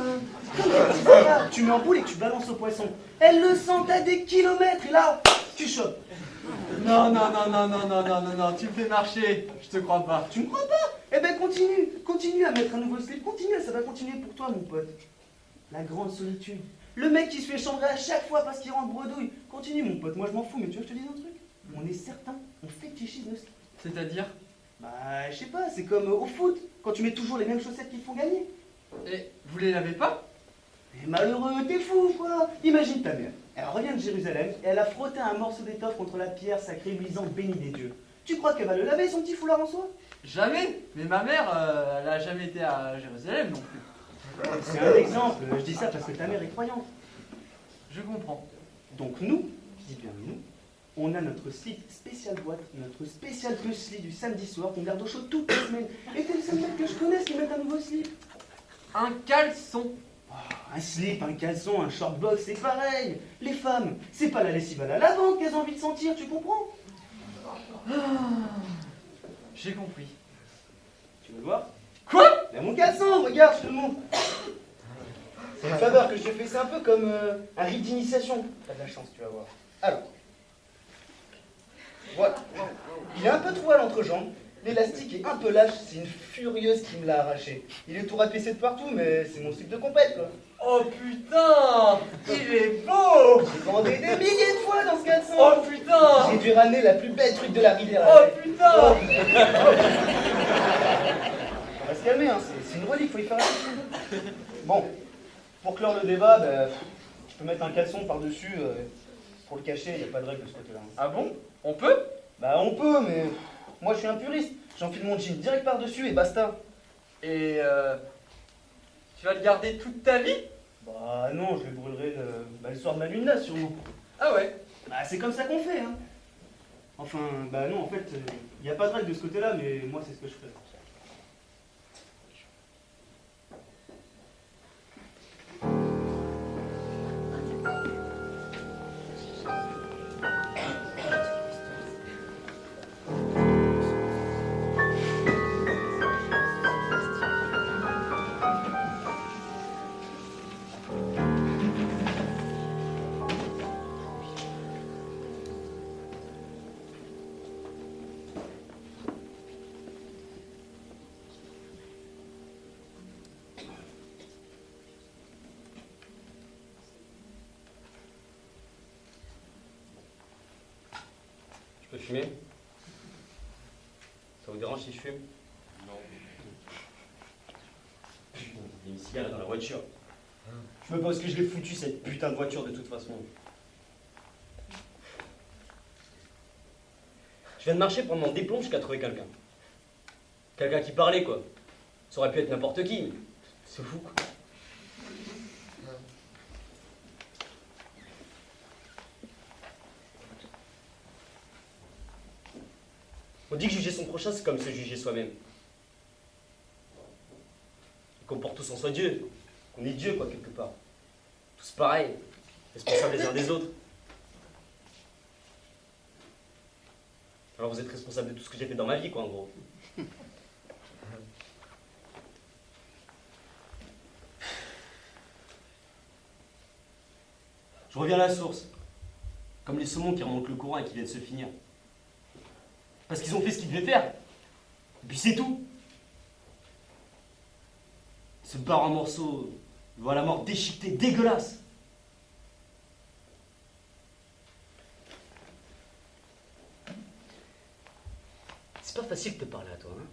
des petits bras. Tu mets en boule et tu balances au poisson. Elles le sentent à des kilomètres et là, tu chopes. Non, non, non, non, non, non, non, non, non, tu me fais marcher. Je te crois pas. Tu me crois pas? Eh ben continue à mettre un nouveau slip, continue, ça va continuer pour toi, mon pote. La grande solitude. Le mec qui se fait chambrer à chaque fois parce qu'il rentre bredouille. Continue, mon pote, moi je m'en fous, mais tu veux que je te dise un truc? On est certain, on fétichise le slip. C'est-à-dire? Bah, je sais pas, c'est comme au foot, quand tu mets toujours les mêmes chaussettes qui te font gagner. Et vous les lavez pas? Et malheureux, t'es fou, quoi. Imagine ta mère, elle revient de Jérusalem et elle a frotté un morceau d'étoffe contre la pierre sacrée luisante bénie des dieux. Tu crois qu'elle va le laver, son petit foulard en soie? Jamais. Mais ma mère, elle a jamais été à Jérusalem non plus. C'est un exemple, je dis ça parce que ta mère est croyante. Je comprends. Donc nous, je dis bien nous, on a notre slip spécial boîte, notre spécial puzzle du samedi soir qu'on garde au chaud toute la semaine. Et t'es le seul mec que je connaisse qui met un nouveau slip. Un caleçon. Oh, un slip, un caleçon, un shortbox, c'est pareil. Les femmes, c'est pas la lessive à la lavande qu'elles ont envie de sentir, tu comprends? J'ai compris. Tu veux le voir? Quoi? Là mon caleçon, regarde, je te le montre. C'est une faveur que je t'ai fait, c'est un peu comme un rite d'initiation. T'as de la chance, tu vas voir. Alors, voilà. Il est un peu trop à l'entrejambe, l'élastique est un peu lâche, c'est une furieuse qui me l'a arraché. Il est tout rapissé de partout, mais c'est mon slip de compète, quoi. Oh putain! Il est beau! J'ai commandé des milliers de fois dans ce caleçon. Oh putain! J'ai dû ramener la plus belle truc de la rivière. Oh putain! On va se calmer, hein. C'est une relique, faut y faire attention. Bon, pour clore le débat, bah, tu peux mettre un caleçon par-dessus. Pour le cacher, il n'y a pas de règle de ce côté-là. Ah bon? On peut? Bah on peut, mais moi je suis un puriste. J'enfile mon jean direct par-dessus et basta. Et tu vas le garder toute ta vie? Bah non, je le brûlerai le soir de ma lune là, sûrement. Ah ouais? Bah c'est comme ça qu'on fait, hein. Enfin, bah non, en fait, il n'y a pas de règle de ce côté-là, mais moi c'est ce que je ferais. Je peux fumer? Ça vous dérange si je fume? Non. Il y a une cigarette dans la voiture. Je veux pas parce que je l'ai foutu cette putain de voiture de toute façon. Je viens de marcher pendant des plombs jusqu'à trouver quelqu'un. Quelqu'un qui parlait, quoi. Ça aurait pu être n'importe qui, mais c'est fou, quoi. Au On dit que juger son prochain, c'est comme se juger soi-même. Et qu'on porte tous en soi Dieu. Qu'on est Dieu, quoi, quelque part. Tous pareils, responsables les uns des autres. Alors vous êtes responsable de tout ce que j'ai fait dans ma vie, quoi, en gros. Je reviens à la source. Comme les saumons qui remontent le courant et qui viennent se finir. Parce qu'ils ont fait ce qu'ils devaient faire. Et puis c'est tout. Ils se barrent en morceaux, ils voient la mort déchiquetée, dégueulasse. C'est pas facile de te parler à toi, hein.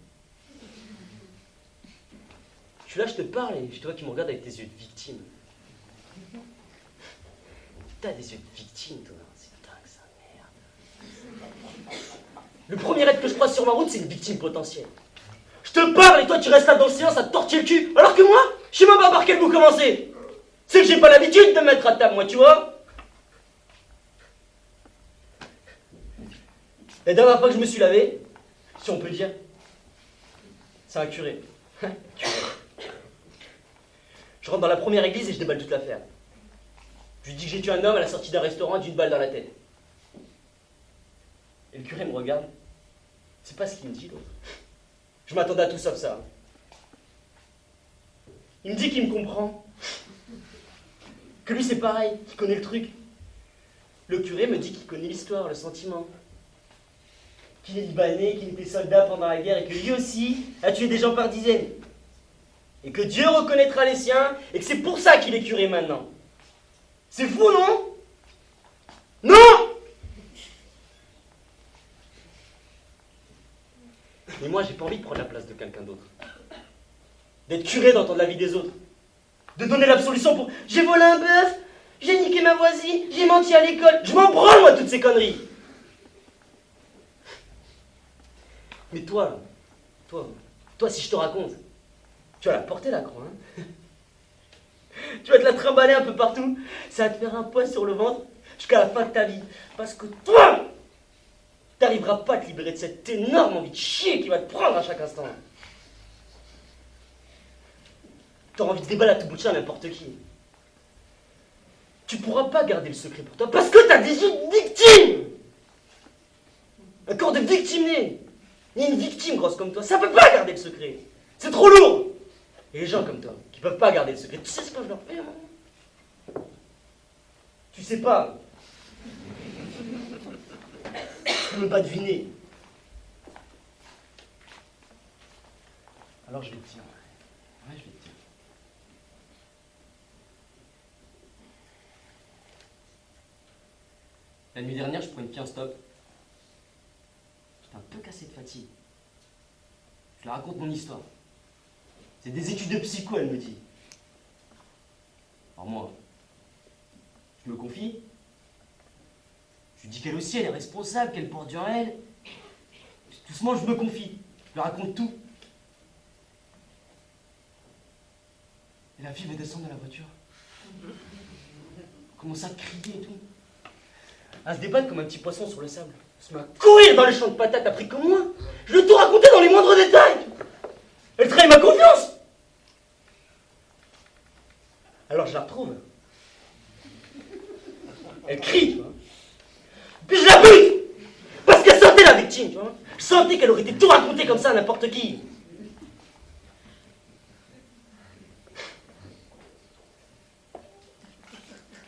Je suis là, je te parle et je te vois qui me regarde avec tes yeux de victime. T'as des yeux de victime, toi, c'est dingue ça, merde. Le premier être que je croise sur ma route, c'est une victime potentielle. Je te parle et toi tu restes là dans le silence à te tortiller le cul, alors que moi, je sais même pas par quel bout commencer. C'est que j'ai pas l'habitude de me mettre à table, moi, tu vois. La dernière fois que je me suis lavé, si on peut dire, c'est un curé. Curé. Je rentre dans la première église et je déballe toute l'affaire. Je lui dis que j'ai tué un homme à la sortie d'un restaurant d'une balle dans la tête. Et le curé me regarde. C'est pas ce qu'il me dit, l'autre. Je m'attendais à tout sauf ça. Il me dit qu'il me comprend. Que lui c'est pareil, qu'il connaît le truc. Le curé me dit qu'il connaît l'histoire, le sentiment. Qu'il est libanais, qu'il était soldat pendant la guerre et que lui aussi a tué des gens par dizaines. Et que Dieu reconnaîtra les siens et que c'est pour ça qu'il est curé maintenant. C'est fou, non? Non! Mais moi, j'ai pas envie de prendre la place de quelqu'un d'autre. D'être curé, d'entendre la vie des autres. De donner l'absolution pour... J'ai volé un bœuf, j'ai niqué ma voisine, j'ai menti à l'école. Je m'en branle, moi, toutes ces conneries. Mais toi, toi, si je te raconte, tu vas la porter, la croix, hein? Tu vas te la trimballer un peu partout. Ça va te faire un poids sur le ventre jusqu'à la fin de ta vie. Parce que toi, t'arriveras pas à te libérer de cette énorme envie de chier qui va te prendre à chaque instant. T'auras envie de déballer à tout bout de champ n'importe qui. Tu pourras pas garder le secret pour toi parce que t'as des yeux de victime. Un corps de victime né. Ni une victime grosse comme toi, ça peut pas garder le secret. C'est trop lourd. Et les gens comme toi, qui peuvent pas garder le secret, tu sais ce que je leur fais, hein? Tu sais pas. Tu peux même pas deviner. Alors je vais te dire. Ouais, je vais te dire. La nuit dernière, je prends une pied en stop. J'étais un peu cassé de fatigue. Je leur raconte mon histoire. C'est des études de psycho, elle me dit. Alors moi, je me confie. Je lui dis qu'elle aussi, elle est responsable, qu'elle porte Dieu en elle. Doucement, je me confie. Je lui raconte tout. Et la fille va descendre de la voiture. Elle commence à crier et tout. À se débattre comme un petit poisson sur le sable. Elle se met à courir dans les champs de patates, après comme moi. Je lui ai tout raconté dans les moindres détails. Elle trahit ma confiance. Alors je la retrouve. Elle crie, tu vois. Puis je la bute. Parce qu'elle sentait la victime, tu vois. Je sentais qu'elle aurait été tout racontée comme ça à n'importe qui.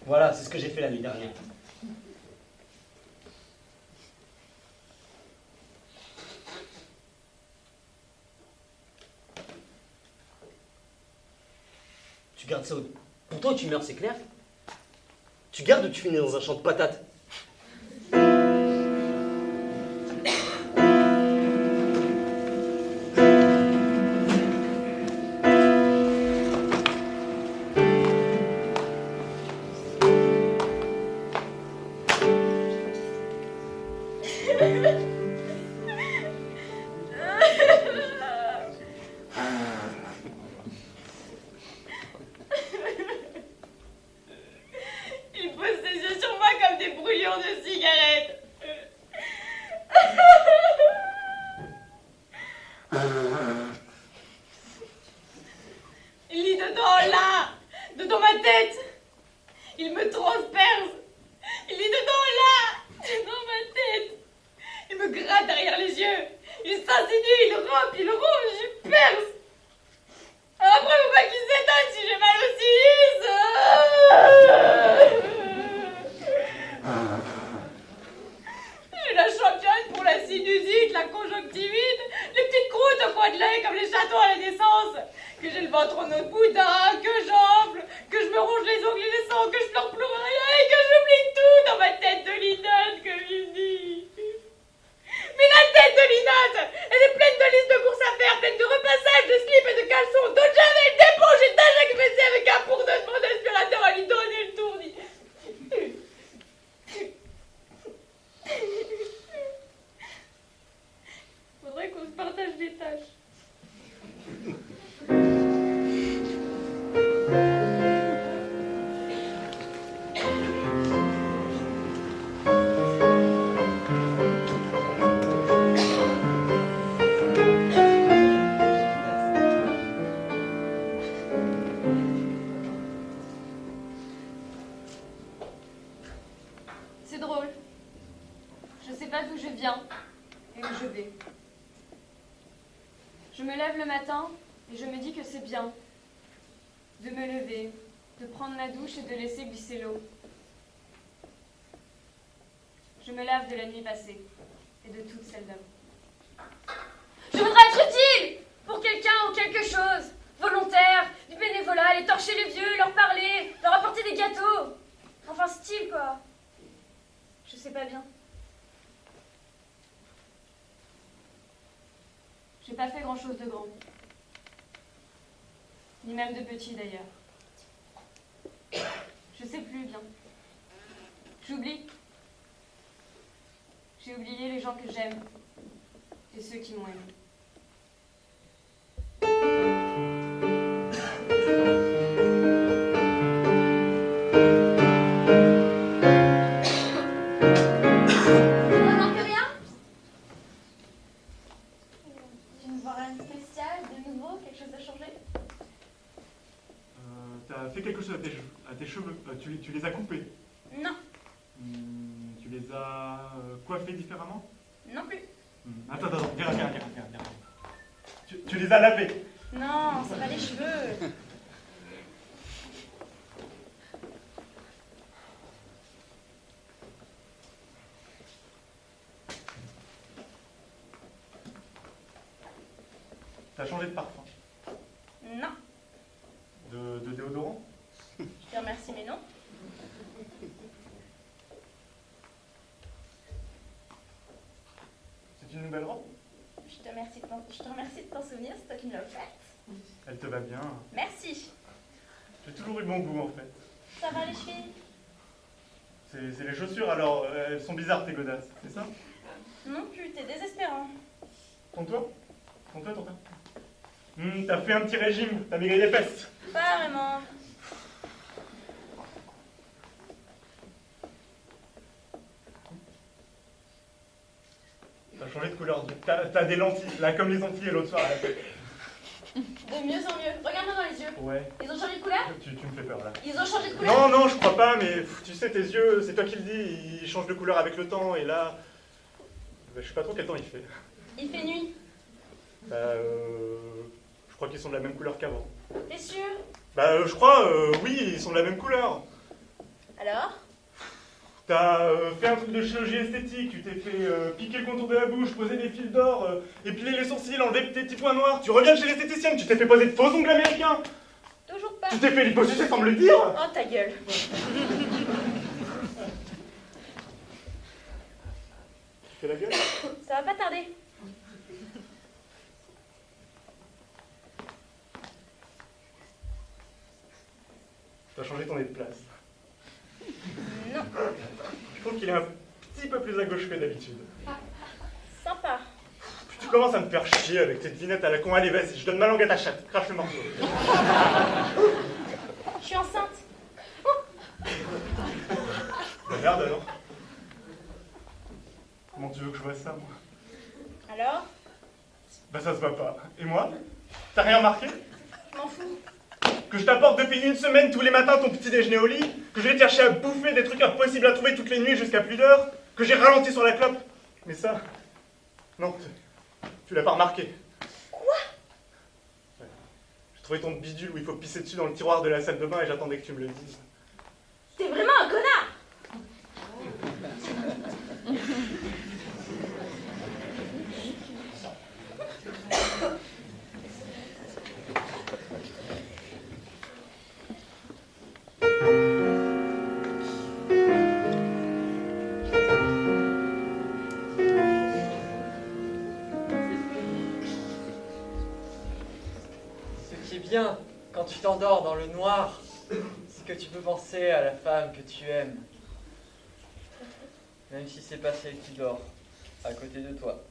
Voilà, c'est ce que j'ai fait la nuit dernière. Tu gardes ça pour toi, tu meurs, c'est clair. Tu gardes ou tu finis dans un champ de patates. Il pose ses yeux sur moi comme des brûlures. tête. Il me transperce. Il est dedans là, dans ma tête. Il me gratte derrière les yeux. Il s'insinue, il rampe, il ronge, je perce. Après, faut pas qu'il s'étonne si j'ai mal au sinus. Je suis la championne pour la sinusite, la conjonctivite, les petites croûtes au coin de l'œil comme les chatons à la naissance. Que j'ai le ventre en eau de boudin, que j'enfle, que je me ronge les ongles et les sangs, que je pleure plus rien et que j'oublie tout dans ma tête de linotte, comme il dit. Mais la tête de linotte, elle est pleine de listes de courses à faire, pleine de repassages, de slips et de caleçons, d'eau de javel, d'éponges et d'âge baissé avec un pour de mon aspirateur à lui donner le tournis. Faudrait qu'on se partage les tâches. C'est drôle. Je sais pas d'où je viens et où je vais. Je me lève le matin et je me dis que c'est bien de me lever, de prendre ma douche et de laisser glisser l'eau. Je me lave de la nuit passée et de toutes celles d'avant. Je voudrais être utile pour quelqu'un ou quelque chose. Volontaire, du bénévolat, aller torcher les vieux, leur parler, leur apporter des gâteaux. Enfin, style, quoi. Je sais pas bien. J'ai pas fait grand-chose de grand. Ni même de petit, d'ailleurs. Je sais plus bien. J'oublie. J'ai oublié les gens que j'aime et ceux qui m'ont aimé. On remarque rien? Tu ne vois rien de spécial, de nouveau, quelque chose a changé? T'as fait quelque chose à tes cheveux. Tu les as coupés. Non, Tu les as coiffés différemment. non plus. Attends, viens. Tu les as lavés. Non, c'est pas les cheveux. T'as changé de parfum. Non, De déodorant. je te remercie, mais non. C'est une nouvelle robe. Je te remercie de t'en souvenir, c'est toi qui me l'as offerte. Elle te va bien. Merci. J'ai toujours eu bon goût en fait. Ça va les chevilles? C'est les chaussures alors, elles sont bizarres tes godasses, c'est ça? Non plus, t'es désespérant. Tourne-toi. T'as fait un petit régime, t'as maigri les fesses. Pas vraiment. T'as changé de couleur. T'as des lentilles, là comme les Antilles l'autre soir. Là. De mieux en mieux. Regarde-moi dans les yeux. Ouais. Ils ont changé de couleur? Tu me fais peur là. Ils ont changé de couleur? Non, je crois pas, mais tu sais, tes yeux, c'est toi qui le dis, ils changent de couleur avec le temps, et là, je sais pas trop quel temps il fait. Il fait nuit. Je crois qu'ils sont de la même couleur qu'avant. T'es sûr? Je crois, oui, ils sont de la même couleur. Alors? T'as fait un truc de chirurgie esthétique, tu t'es fait piquer le contour de la bouche, poser des fils d'or, épiler les sourcils, enlever tes petits points noirs, tu reviens chez l'esthéticienne, tu t'es fait poser de faux ongles américains. Toujours pas. Tu t'es fait liposucer sans me le dire. Oh, ta gueule. Tu fais la gueule. Ça va pas tarder. T'as changé ton nez de place. Non. Je trouve qu'il est un petit peu plus à gauche que d'habitude. Sympa. Tu commences à me faire chier avec tes lunettes à la con. Allez, vas-y, je donne ma langue à ta chatte. Crache le morceau. Je suis enceinte. Merde alors. Comment tu veux que je vois ça, moi? Alors? Ça se voit pas. Et moi? T'as rien remarqué? Je m'en fous. que je t'apporte depuis une semaine tous les matins ton petit déjeuner au lit, que je vais te chercher à bouffer des trucs impossibles à trouver toutes les nuits jusqu'à plus d'heures, que j'ai ralenti sur la clope. Mais ça, non, tu l'as pas remarqué. Quoi? J'ai trouvé ton bidule où il faut pisser dessus dans le tiroir de la salle de bain et j'attendais que tu me le dises. T'es vraiment un connard! Ce qui est bien quand tu t'endors dans le noir, c'est que tu peux penser à la femme que tu aimes. Même si c'est pas celle qui dort à côté de toi.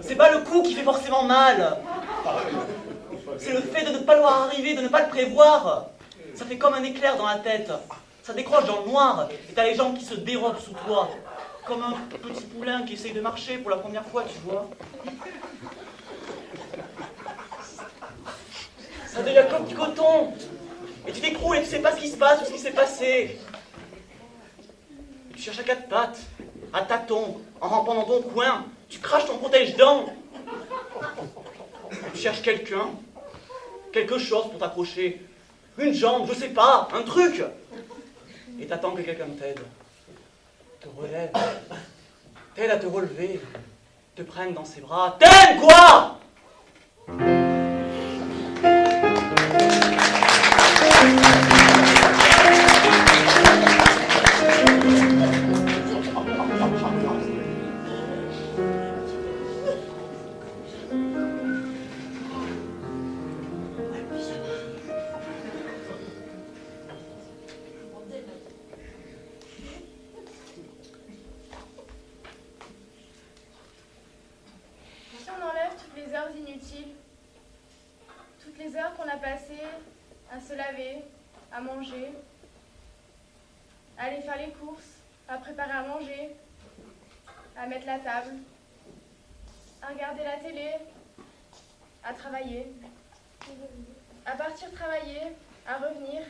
C'est pas le coup qui fait forcément mal. C'est le fait de ne pas le voir arriver, de ne pas le prévoir. Ça fait comme un éclair dans la tête. Ça décroche dans le noir et t'as les jambes qui se dérobent sous toi. Comme un petit poulain qui essaye de marcher pour la première fois, tu vois. Ça devient comme du coton. Et tu t'écroules et tu sais pas ce qui se passe ou ce qui s'est passé. Et tu cherches à quatre pattes, à tâtons, en rampant dans ton coin. Tu craches ton protège-dents. Tu cherches quelqu'un, quelque chose pour t'accrocher. Une jambe, je sais pas, un truc. Et t'attends que quelqu'un t'aide. Te relève. T'aide à te relever. Te prenne dans ses bras. T'aimes quoi? Si on enlève toutes les heures inutiles, toutes les heures qu'on a passées à se laver, à manger, à aller faire les courses, à préparer à manger, à mettre la table, à regarder la télé, à travailler, à partir travailler, à revenir,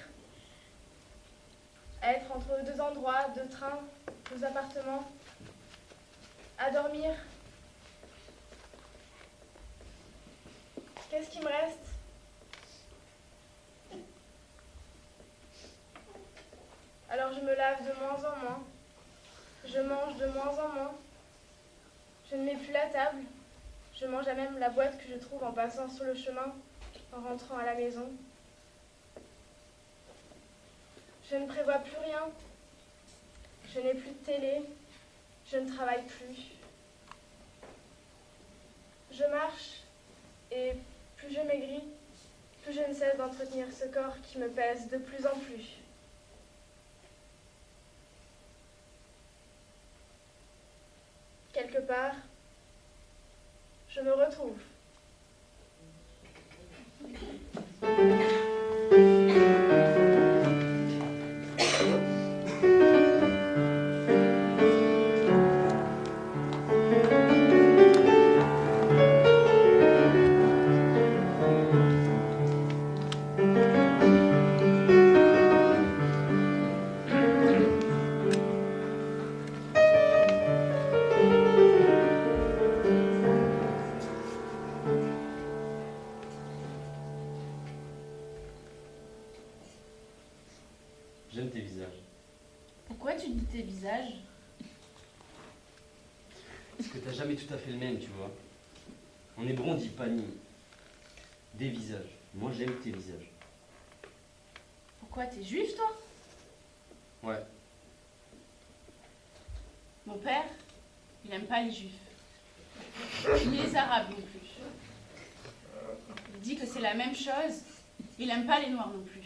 à être entre deux endroits, deux trains, deux appartements, à dormir. Qu'est-ce qui me reste? Alors je me lave de moins en moins, je mange de moins en moins, je ne mets plus la table, je mange à même la boîte que je trouve en passant sur le chemin, en rentrant à la maison. Je ne prévois plus rien, je n'ai plus de télé, je ne travaille plus. Je marche et plus je maigris, plus je ne cesse d'entretenir ce corps qui me pèse de plus en plus. Quelque part, je me retrouve. J'aime tes visages. Pourquoi tu dis tes visages? Parce que t'as jamais tout à fait le même, tu vois. En hébreu, on dit pani. Des visages. Moi, j'aime tes visages. Pourquoi t'es juif, toi? Ouais. Mon père, il aime pas les juifs. Ni les arabes non plus. Il dit que c'est la même chose. Il aime pas les noirs non plus.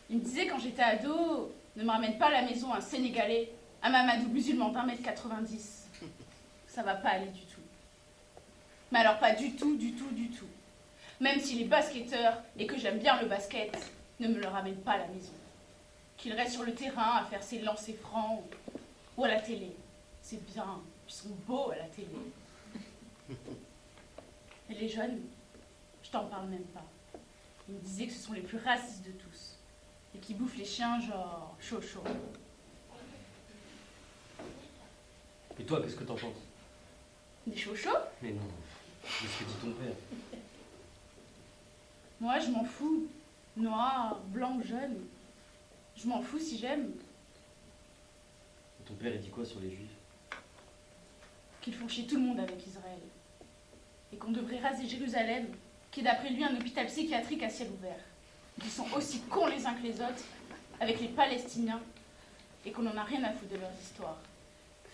Il me disait quand j'étais ado, ne me ramène pas à la maison un Sénégalais, un Mamadou musulman d'1,90 m. Ça va pas aller du tout. Mais alors pas du tout, du tout, du tout. Même s'il est basketteur et que j'aime bien le basket, ne me le ramène pas à la maison. Qu'il reste sur le terrain à faire ses lancers francs ou à la télé. C'est bien, ils sont beaux à la télé. Et les jeunes, je t'en parle même pas. Ils me disaient que ce sont les plus racistes de tous. Et qui bouffent les chiens genre chaud. Et toi, qu'est-ce que t'en penses? Des chochos? Mais non, c'est ce que dit ton père. Moi, je m'en fous. Noir, blanc, jeune. Je m'en fous si j'aime. Et ton père, il dit quoi sur les juifs? Qu'ils font chier tout le monde avec Israël. Et qu'on devrait raser Jérusalem, qui est d'après lui un hôpital psychiatrique à ciel ouvert. Qu'ils sont aussi cons les uns que les autres, avec les Palestiniens, et qu'on n'en a rien à foutre de leurs histoires.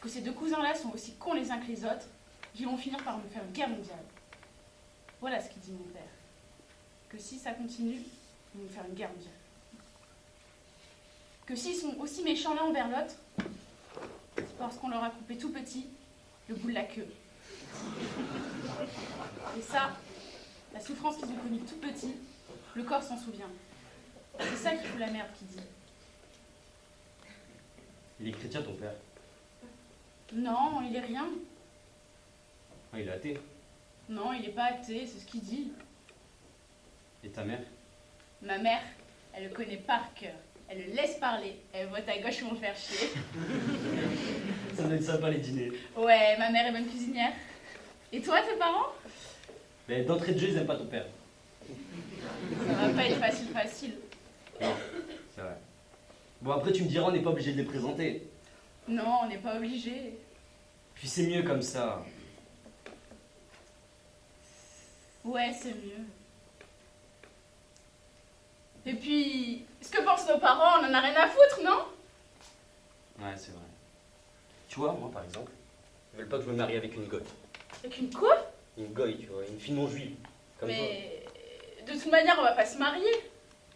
Que ces deux cousins-là sont aussi cons les uns que les autres, qu'ils vont finir par me faire une guerre mondiale. Voilà ce qu'il dit mon père. Que si ça continue, ils vont me faire une guerre mondiale. Que s'ils sont aussi méchants l'un envers l'autre, c'est parce qu'on leur a coupé tout petit le bout de la queue. Et ça, la souffrance qu'ils ont connue tout petit, le corps s'en souvient. C'est ça qui fout la merde, qui dit. Il est chrétien, ton père? Non, il est rien. Ah, il est athée. Non, il est pas athée, c'est ce qu'il dit. Et ta mère? Ma mère, elle le connaît par cœur. Elle le laisse parler. Elle vote à gauche pour me faire chier. Ça doit être sympa les dîners. Ouais, ma mère est bonne cuisinière. Et toi, tes parents? Mais d'entrée de jeu, ils aiment pas ton père. Ça va pas être facile. Non, c'est vrai. Bon, après, tu me diras, on n'est pas obligé de les présenter. Non, on n'est pas obligé. Puis c'est mieux comme ça. Ouais, c'est mieux. Et puis, ce que pensent nos parents, on en a rien à foutre, non? Ouais, c'est vrai. Tu vois, moi, par exemple, ils veulent pas que je me marie avec une goy. Avec une quoi? Une goy, tu vois, une fille non juive. Comme Mais de toute manière, on va pas se marier.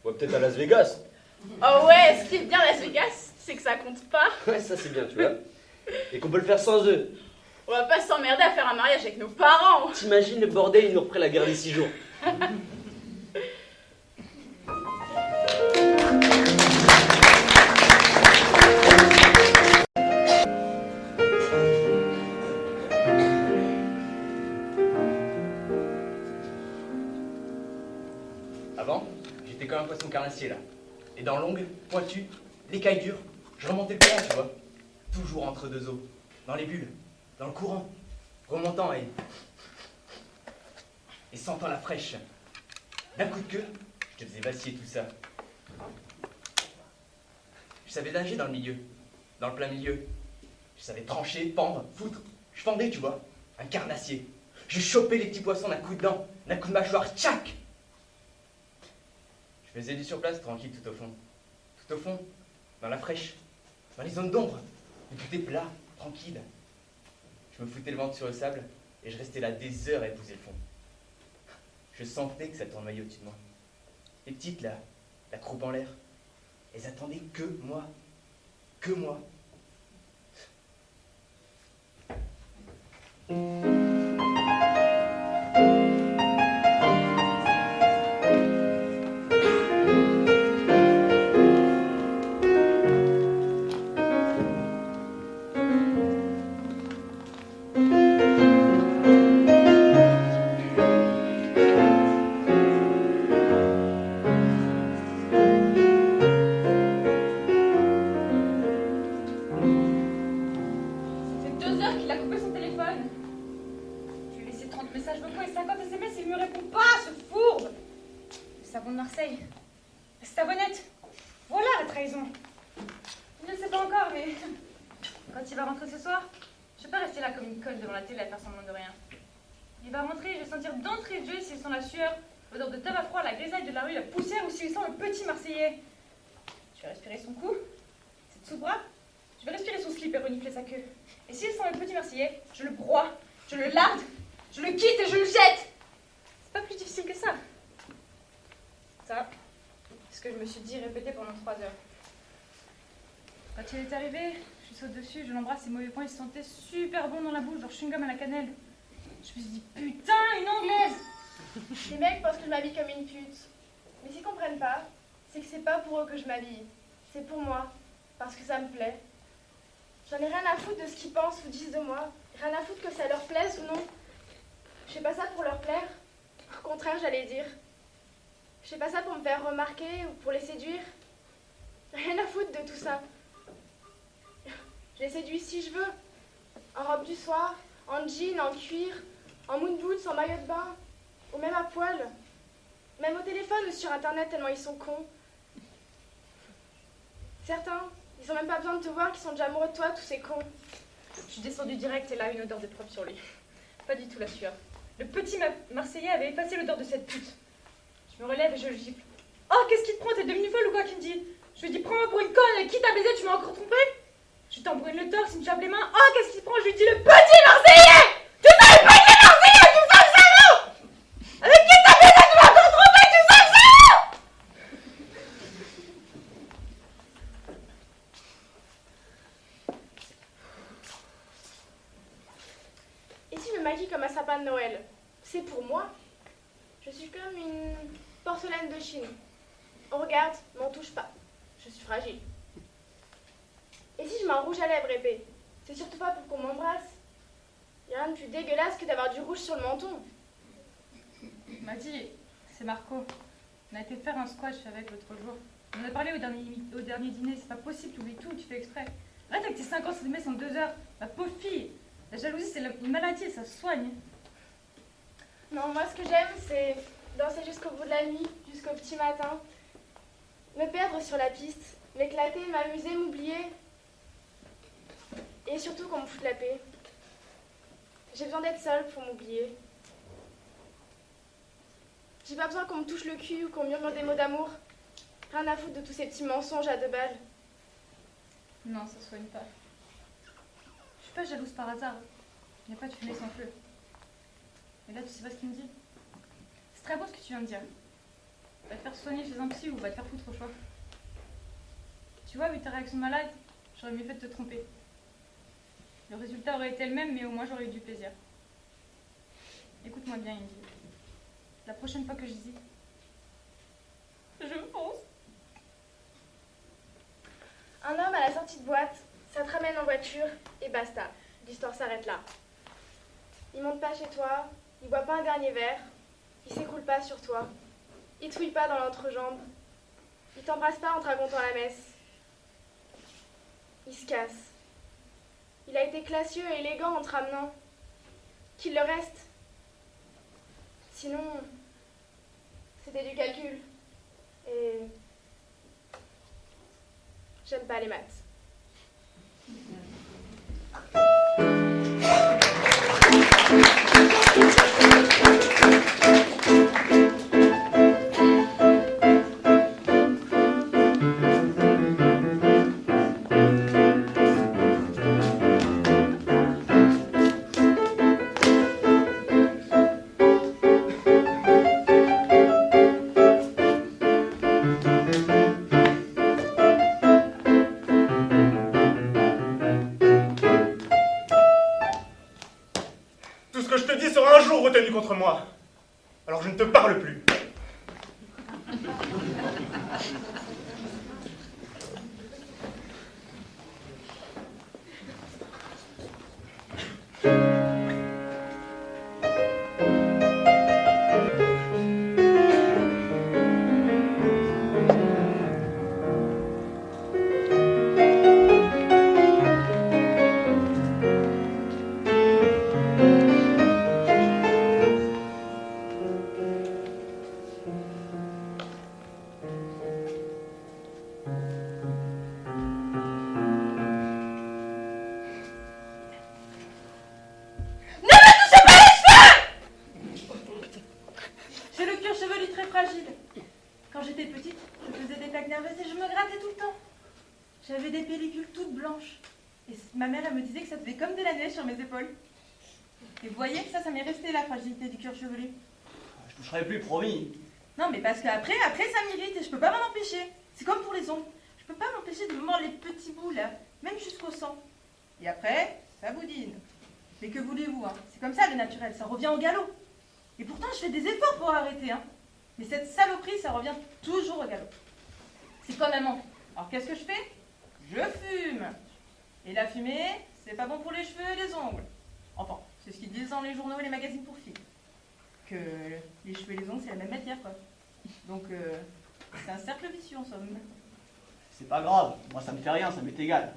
toi. Ouais, peut-être à Las Vegas. Oh ouais, ce qui est bien Las Vegas, c'est que ça compte pas. Ouais, ça c'est bien, tu vois. Et qu'on peut le faire sans eux. On va pas s'emmerder à faire un mariage avec nos parents. T'imagines le bordel, ils nous reprennent la guerre des 6 jours. Avant, j'étais comme un poisson carnassier là. Les dents longues, pointues, l'écaille dure. Je remontais le courant, tu vois. Toujours entre deux eaux. Dans les bulles, dans le courant. Remontant et sentant la fraîche. D'un coup de queue, je te faisais vaciller tout ça. Je savais nager dans le milieu, dans le plein milieu. Je savais trancher, pendre, foutre. Je fendais, tu vois, un carnassier. Je chopais les petits poissons d'un coup de dent, d'un coup de mâchoire, tchac. Je faisais du surplace tranquille tout au fond. Tout au fond, dans la fraîche, dans les zones d'ombre, où tout est plat, tranquille. Je me foutais le ventre sur le sable et je restais là des heures à épouser le fond. Je sentais que ça tournoyait au-dessus de moi. Les petites là, la croupe en l'air, elles attendaient que moi. Que moi. Je saute dessus, je l'embrasse, ses mauvais points, ils se sentaient super bons dans la bouche, genre chewing-gum à la cannelle. Je me suis dit, putain, une anglaise! Les mecs pensent que je m'habille comme une pute. Mais s'ils comprennent pas, c'est que c'est pas pour eux que je m'habille. C'est pour moi, parce que ça me plaît. J'en ai rien à foutre de ce qu'ils pensent ou disent de moi. Rien à foutre que ça leur plaise ou non. Je fais pas ça pour leur plaire. Au contraire, j'allais dire. Je fais pas ça pour me faire remarquer ou pour les séduire. Rien à foutre de tout ça. Je les séduis si je veux. En robe du soir, en jean, en cuir, en moon boots, en maillot de bain, ou même à poil. Même au téléphone ou sur internet tellement ils sont cons. Certains, ils ont même pas besoin de te voir qu'ils sont déjà amoureux de toi, tous ces cons. Je suis descendue direct et là, une odeur de propre sur lui. Pas du tout la sueur. Le petit Marseillais avait effacé l'odeur de cette pute. Je me relève et je le gifle. Oh, qu'est-ce qui te prend? T'es devenue folle ou quoi? Qu'il me dit. Je lui dis, prends-moi pour une conne, qui t'a baisé, tu m'as encore trompé? Je t'embrune le torse, il me chope les mains. Oh, qu'est-ce qui te prend? Je lui dis, le petit Marseillais! Tu sais, le petit Marseillais, tu sale salaud! Avec qui t'as baisé, tu m'as encore trompé, tu sale salaud! Et si je me maquille comme un sapin de Noël? C'est pour moi. Je suis comme une porcelaine de Chine. On regarde, mais on touche pas. Je suis fragile. Et si je mets un rouge à lèvres épais? C'est surtout pas pour qu'on m'embrasse. Y a rien de plus dégueulasse que d'avoir du rouge sur le menton. Il m'a dit, c'est Marco. On a été faire un squash avec l'autre jour. On en a parlé au dernier dîner, c'est pas possible, tu oublies tout, tu fais exprès. Arrête avec tes 5 ans, ça te met en 2 heures. Ma pauvre fille, la jalousie c'est une maladie, ça se soigne. Non, moi ce que j'aime, c'est danser jusqu'au bout de la nuit, jusqu'au petit matin. Me perdre sur la piste, m'éclater, m'amuser, m'oublier. Et surtout qu'on me foute la paix. J'ai besoin d'être seule pour m'oublier. J'ai pas besoin qu'on me touche le cul ou qu'on me murmure des mots d'amour. Rien à foutre de tous ces petits mensonges à 2 balles. Non, ça se soigne pas. Je suis pas jalouse par hasard. Il n'y a pas de fumée sans feu. Et là, tu sais pas ce qu'il me dit? C'est très beau ce que tu viens de dire. Va te faire soigner chez un psy ou va te faire foutre au choix. Tu vois, vu ta réaction malade, j'aurais mieux fait de te tromper. Le résultat aurait été le même, mais au moins j'aurais eu du plaisir. Écoute-moi bien, Indy. La prochaine fois que je dis, je fonce. Un homme à la sortie de boîte, ça te ramène en voiture et basta. L'histoire s'arrête là. Il monte pas chez toi, il boit pas un dernier verre, il s'écroule pas sur toi, il te fouille pas dans l'entrejambe, il t'embrasse pas en te racontant la messe. Il se casse. Il a été classieux et élégant en te ramenant. Qu'il le reste. Sinon, c'était du calcul. Et j'aime pas les maths. Tout ce que je te dis sera un jour retenu contre moi. Alors je ne te parle plus. J'ai le cuir chevelu très fragile. Quand j'étais petite, je faisais des plaques nerveuses et je me grattais tout le temps. J'avais des pellicules toutes blanches. Et ma mère, elle me disait que ça faisait comme de la neige sur mes épaules. Et vous voyez, ça m'est resté la fragilité du cuir chevelu. Je toucherai plus, promis. Non, mais parce qu'après, ça m'irrite et je peux pas m'en empêcher. C'est comme pour les ongles. Je peux pas m'empêcher de mordre les petits bouts là. même jusqu'au sang. Et après, ça boudine. Mais que voulez-vous, hein? C'est comme ça le naturel, ça revient au galop. Et pourtant, je fais des efforts pour arrêter, hein. Mais cette saloperie, ça revient toujours au galop. C'est comme un manque. Alors qu'est-ce que je fais? Je fume. Et la fumée, c'est pas bon pour les cheveux et les ongles. Enfin, c'est ce qu'ils disent dans les journaux et les magazines pour filles. Que les cheveux et les ongles, c'est la même matière, quoi. Donc, c'est un cercle vicieux, en somme. C'est pas grave, moi ça me fait rien, ça m'est égal.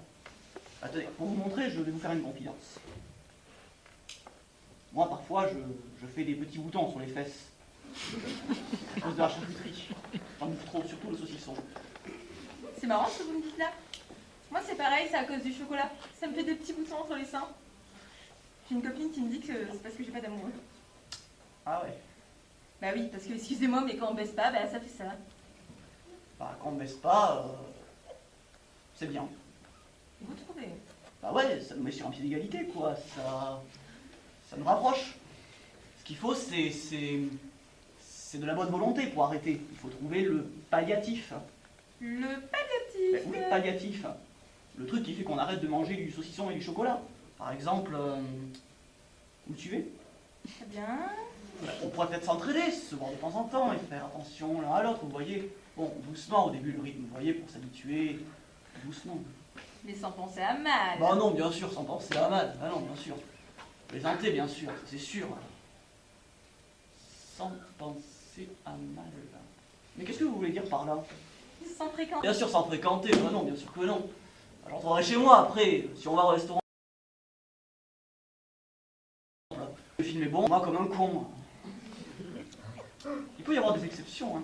Attendez, pour vous montrer, je vais vous faire une confidence. Moi, parfois, je fais des petits boutons sur les fesses. À cause de la charcuterie. J'en bouffe trop, surtout le saucisson. C'est marrant ce que vous me dites là. Moi, c'est pareil, c'est à cause du chocolat. Ça me fait des petits boutons sur les seins. J'ai une copine qui me dit que c'est parce que j'ai pas d'amoureux. Ah ouais. Bah oui, parce que, excusez-moi, mais quand on baisse pas, bah ça fait ça. Bah, quand on baisse pas, c'est bien. Vous trouvez? Bah ouais, ça nous met sur un pied d'égalité, quoi. Ça nous rapproche. Ce qu'il faut, c'est de la bonne volonté pour arrêter. Il faut trouver le palliatif. Le palliatif? Ben oui, palliatif. Le truc qui fait qu'on arrête de manger du saucisson et du chocolat. Par exemple, vous me suivez? Très bien. Ben, on pourrait peut-être s'entraider, se voir de temps en temps et faire attention l'un à l'autre, vous voyez. Bon, doucement au début le rythme, vous voyez, pour s'habituer, doucement. Mais sans penser à mal. Bah non, bien sûr, sans penser à mal. Ah non, bien sûr. Plaisanter, bien sûr, c'est sûr. Sans penser à mal. Mais qu'est-ce que vous voulez dire par là? Sans fréquenter. Bien sûr, sans fréquenter. Bah non, bien sûr que non. Alors, j'entrerai chez moi après. Si on va au restaurant, le film est bon, moi comme un con. Il peut y avoir des exceptions, hein.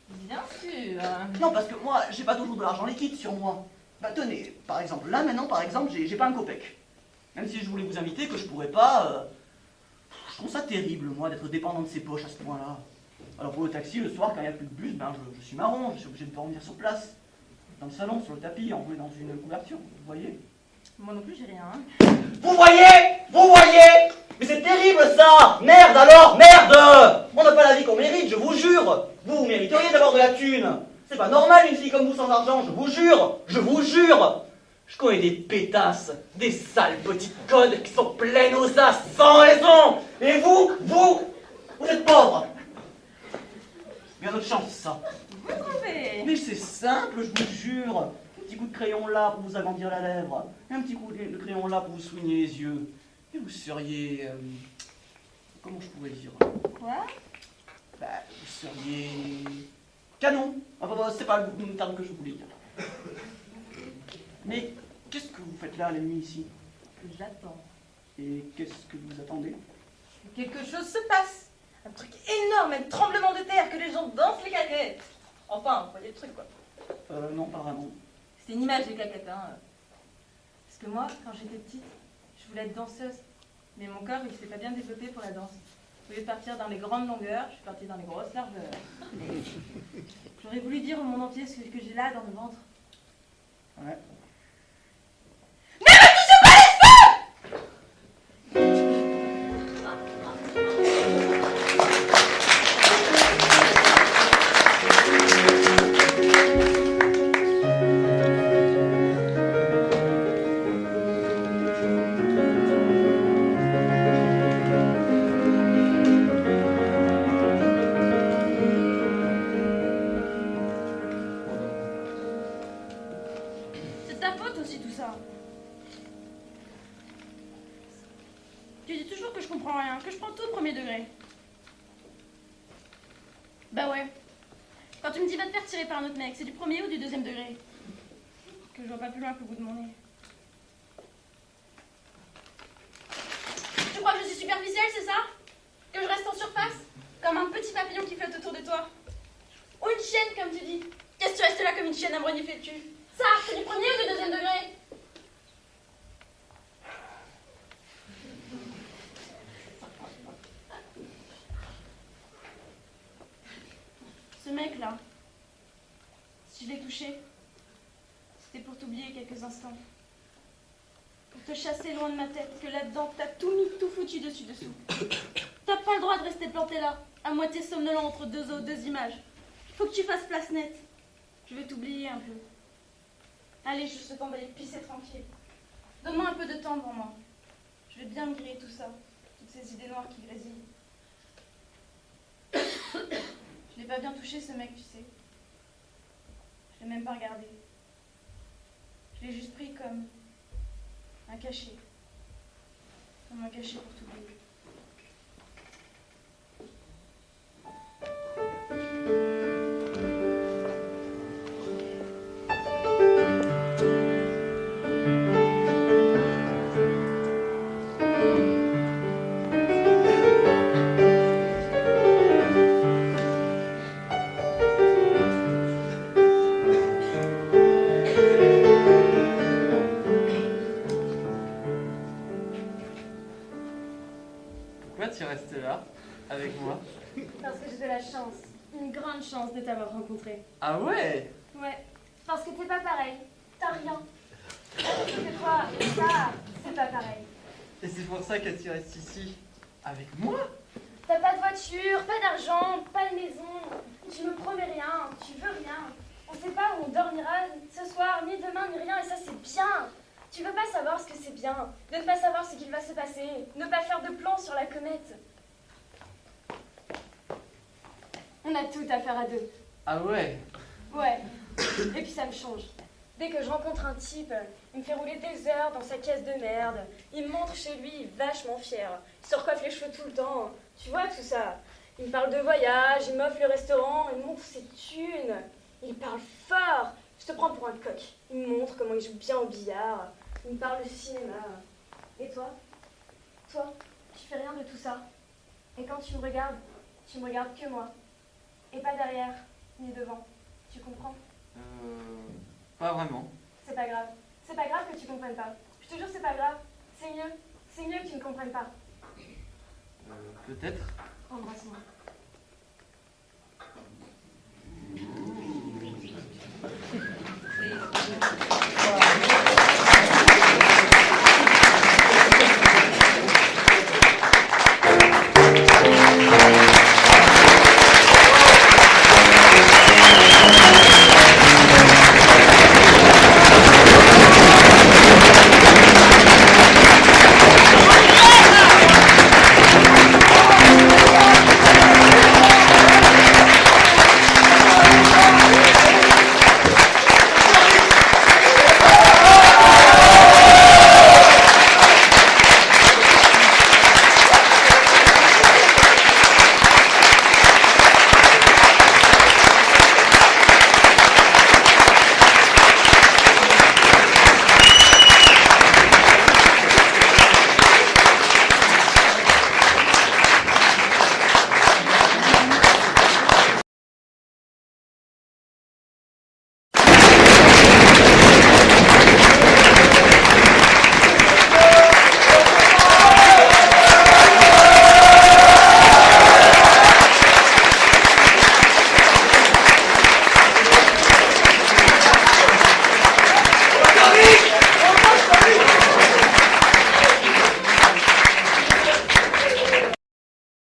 Bien sûr. Non, parce que moi, j'ai pas toujours de l'argent liquide sur moi. Bah tenez, par exemple, là maintenant, par exemple, j'ai pas un copec. Même si je voulais vous inviter, que je pourrais pas... je trouve ça terrible, moi, d'être dépendant de ses poches à ce point-là. Alors pour le taxi, le soir, quand il n'y a plus de bus, ben je suis marron, je suis obligé de dormir sur place. Dans le salon, sur le tapis, enroulé dans une couverture, vous voyez. Moi non plus, j'ai rien. Hein. Vous voyez? Vous voyez? Mais c'est terrible ça! Merde alors, merde! On n'a pas la vie qu'on mérite, je vous jure! Vous mériteriez d'avoir de la thune! C'est pas normal une fille comme vous sans argent, je vous jure! Je vous jure! Je connais des pétasses, des sales petites connes qui sont pleines aux as sans raison! Et vous êtes pauvres! Bien d'autres chance ça! Vous trouvez? Mais c'est simple, je vous jure! Un petit coup de crayon là pour vous agrandir la lèvre, et un petit coup de crayon là pour vous soigner les yeux. Et vous seriez... comment je pourrais dire? Quoi? Bah, vous seriez... canon. Enfin, bon, c'est pas le terme que je voulais dire. Mais qu'est-ce que vous faites là la nuit ici? J'attends. Et qu'est-ce que vous attendez? Que quelque chose se passe. Un truc énorme, un tremblement de terre, que les gens dansent les claquettes. Enfin, vous voyez le truc, quoi. Non, pas vraiment. C'est une image des claquettes, hein. Parce que moi, quand j'étais petite, je voulais être danseuse. Mais mon corps, il s'est pas bien développé pour la danse. Au lieu de partir dans les grandes longueurs, je suis partie dans les grosses largeurs. J'aurais voulu dire au monde entier ce que j'ai là dans le ventre. Ouais. C'est ta faute aussi tout ça. Tu dis toujours que je comprends rien, que je prends tout au premier degré. Bah ouais. Quand tu me dis va te faire tirer par un autre mec, c'est du premier ou du deuxième degré? Que je vois pas plus loin que le bout de mon nez. Tu crois que je suis superficielle, c'est ça? Que je reste en surface? Comme un petit papillon qui flotte autour de toi? Ou une chienne, comme tu dis? Qu'est-ce que tu restes là comme une chienne à me renifler dessus? Ça, c'est du premier ou du deuxième degré? Ce mec-là, si je l'ai touché, c'était pour t'oublier quelques instants. Pour te chasser loin de ma tête, que là-dedans, t'as tout mis, tout foutu dessus-dessous. T'as pas le droit de rester planté là, à moitié somnolent entre deux images. Faut que tu fasses place nette. Je vais t'oublier un peu. Allez, juste le temps d'aller pisser tranquille. Donne-moi un peu de temps pour moi. Je vais bien me griller tout ça, toutes ces idées noires qui grésillent. Je l'ai pas bien touché ce mec, tu sais. Je l'ai même pas regardé. Je l'ai juste pris comme un cachet. Comme un cachet pour t'oublier. Pourquoi tu restes là, avec moi? Parce que j'ai de la chance, une grande chance de t'avoir rencontré. Ah ouais? Ouais, parce que t'es pas pareil, t'as rien. Parce que toi, ça, c'est pas pareil. Et c'est pour ça que tu restes ici, avec moi? T'as pas de voiture, pas d'argent, pas de maison, tu me promets rien, tu veux rien. On sait pas où on dormira ce soir, ni demain, ni rien, et ça c'est bien. Tu veux pas savoir ce que c'est bien, de ne pas savoir ce qu'il va se passer, ne pas faire de plan sur la comète. On a tout à faire à deux. Ah ouais? Ouais, et puis ça me change. Dès que je rencontre un type, il me fait rouler des heures dans sa caisse de merde. Il me montre chez lui, vachement fier. Il se recoiffe les cheveux tout le temps. Tu vois tout ça. Il me parle de voyage, il m'offre le restaurant, il me montre ses thunes. Il parle fort. Je te prends pour un coq. Il me montre comment il joue bien au billard. Il me parle de cinéma. Et toi? Toi, tu fais rien de tout ça. Et quand tu me regardes que moi. Et pas derrière, ni devant. Tu comprends? Pas vraiment. C'est pas grave. C'est pas grave que tu comprennes pas. Je te jure, c'est pas grave. C'est mieux. C'est mieux que tu ne comprennes pas. Peut-être. Embrasse-moi. Mmh.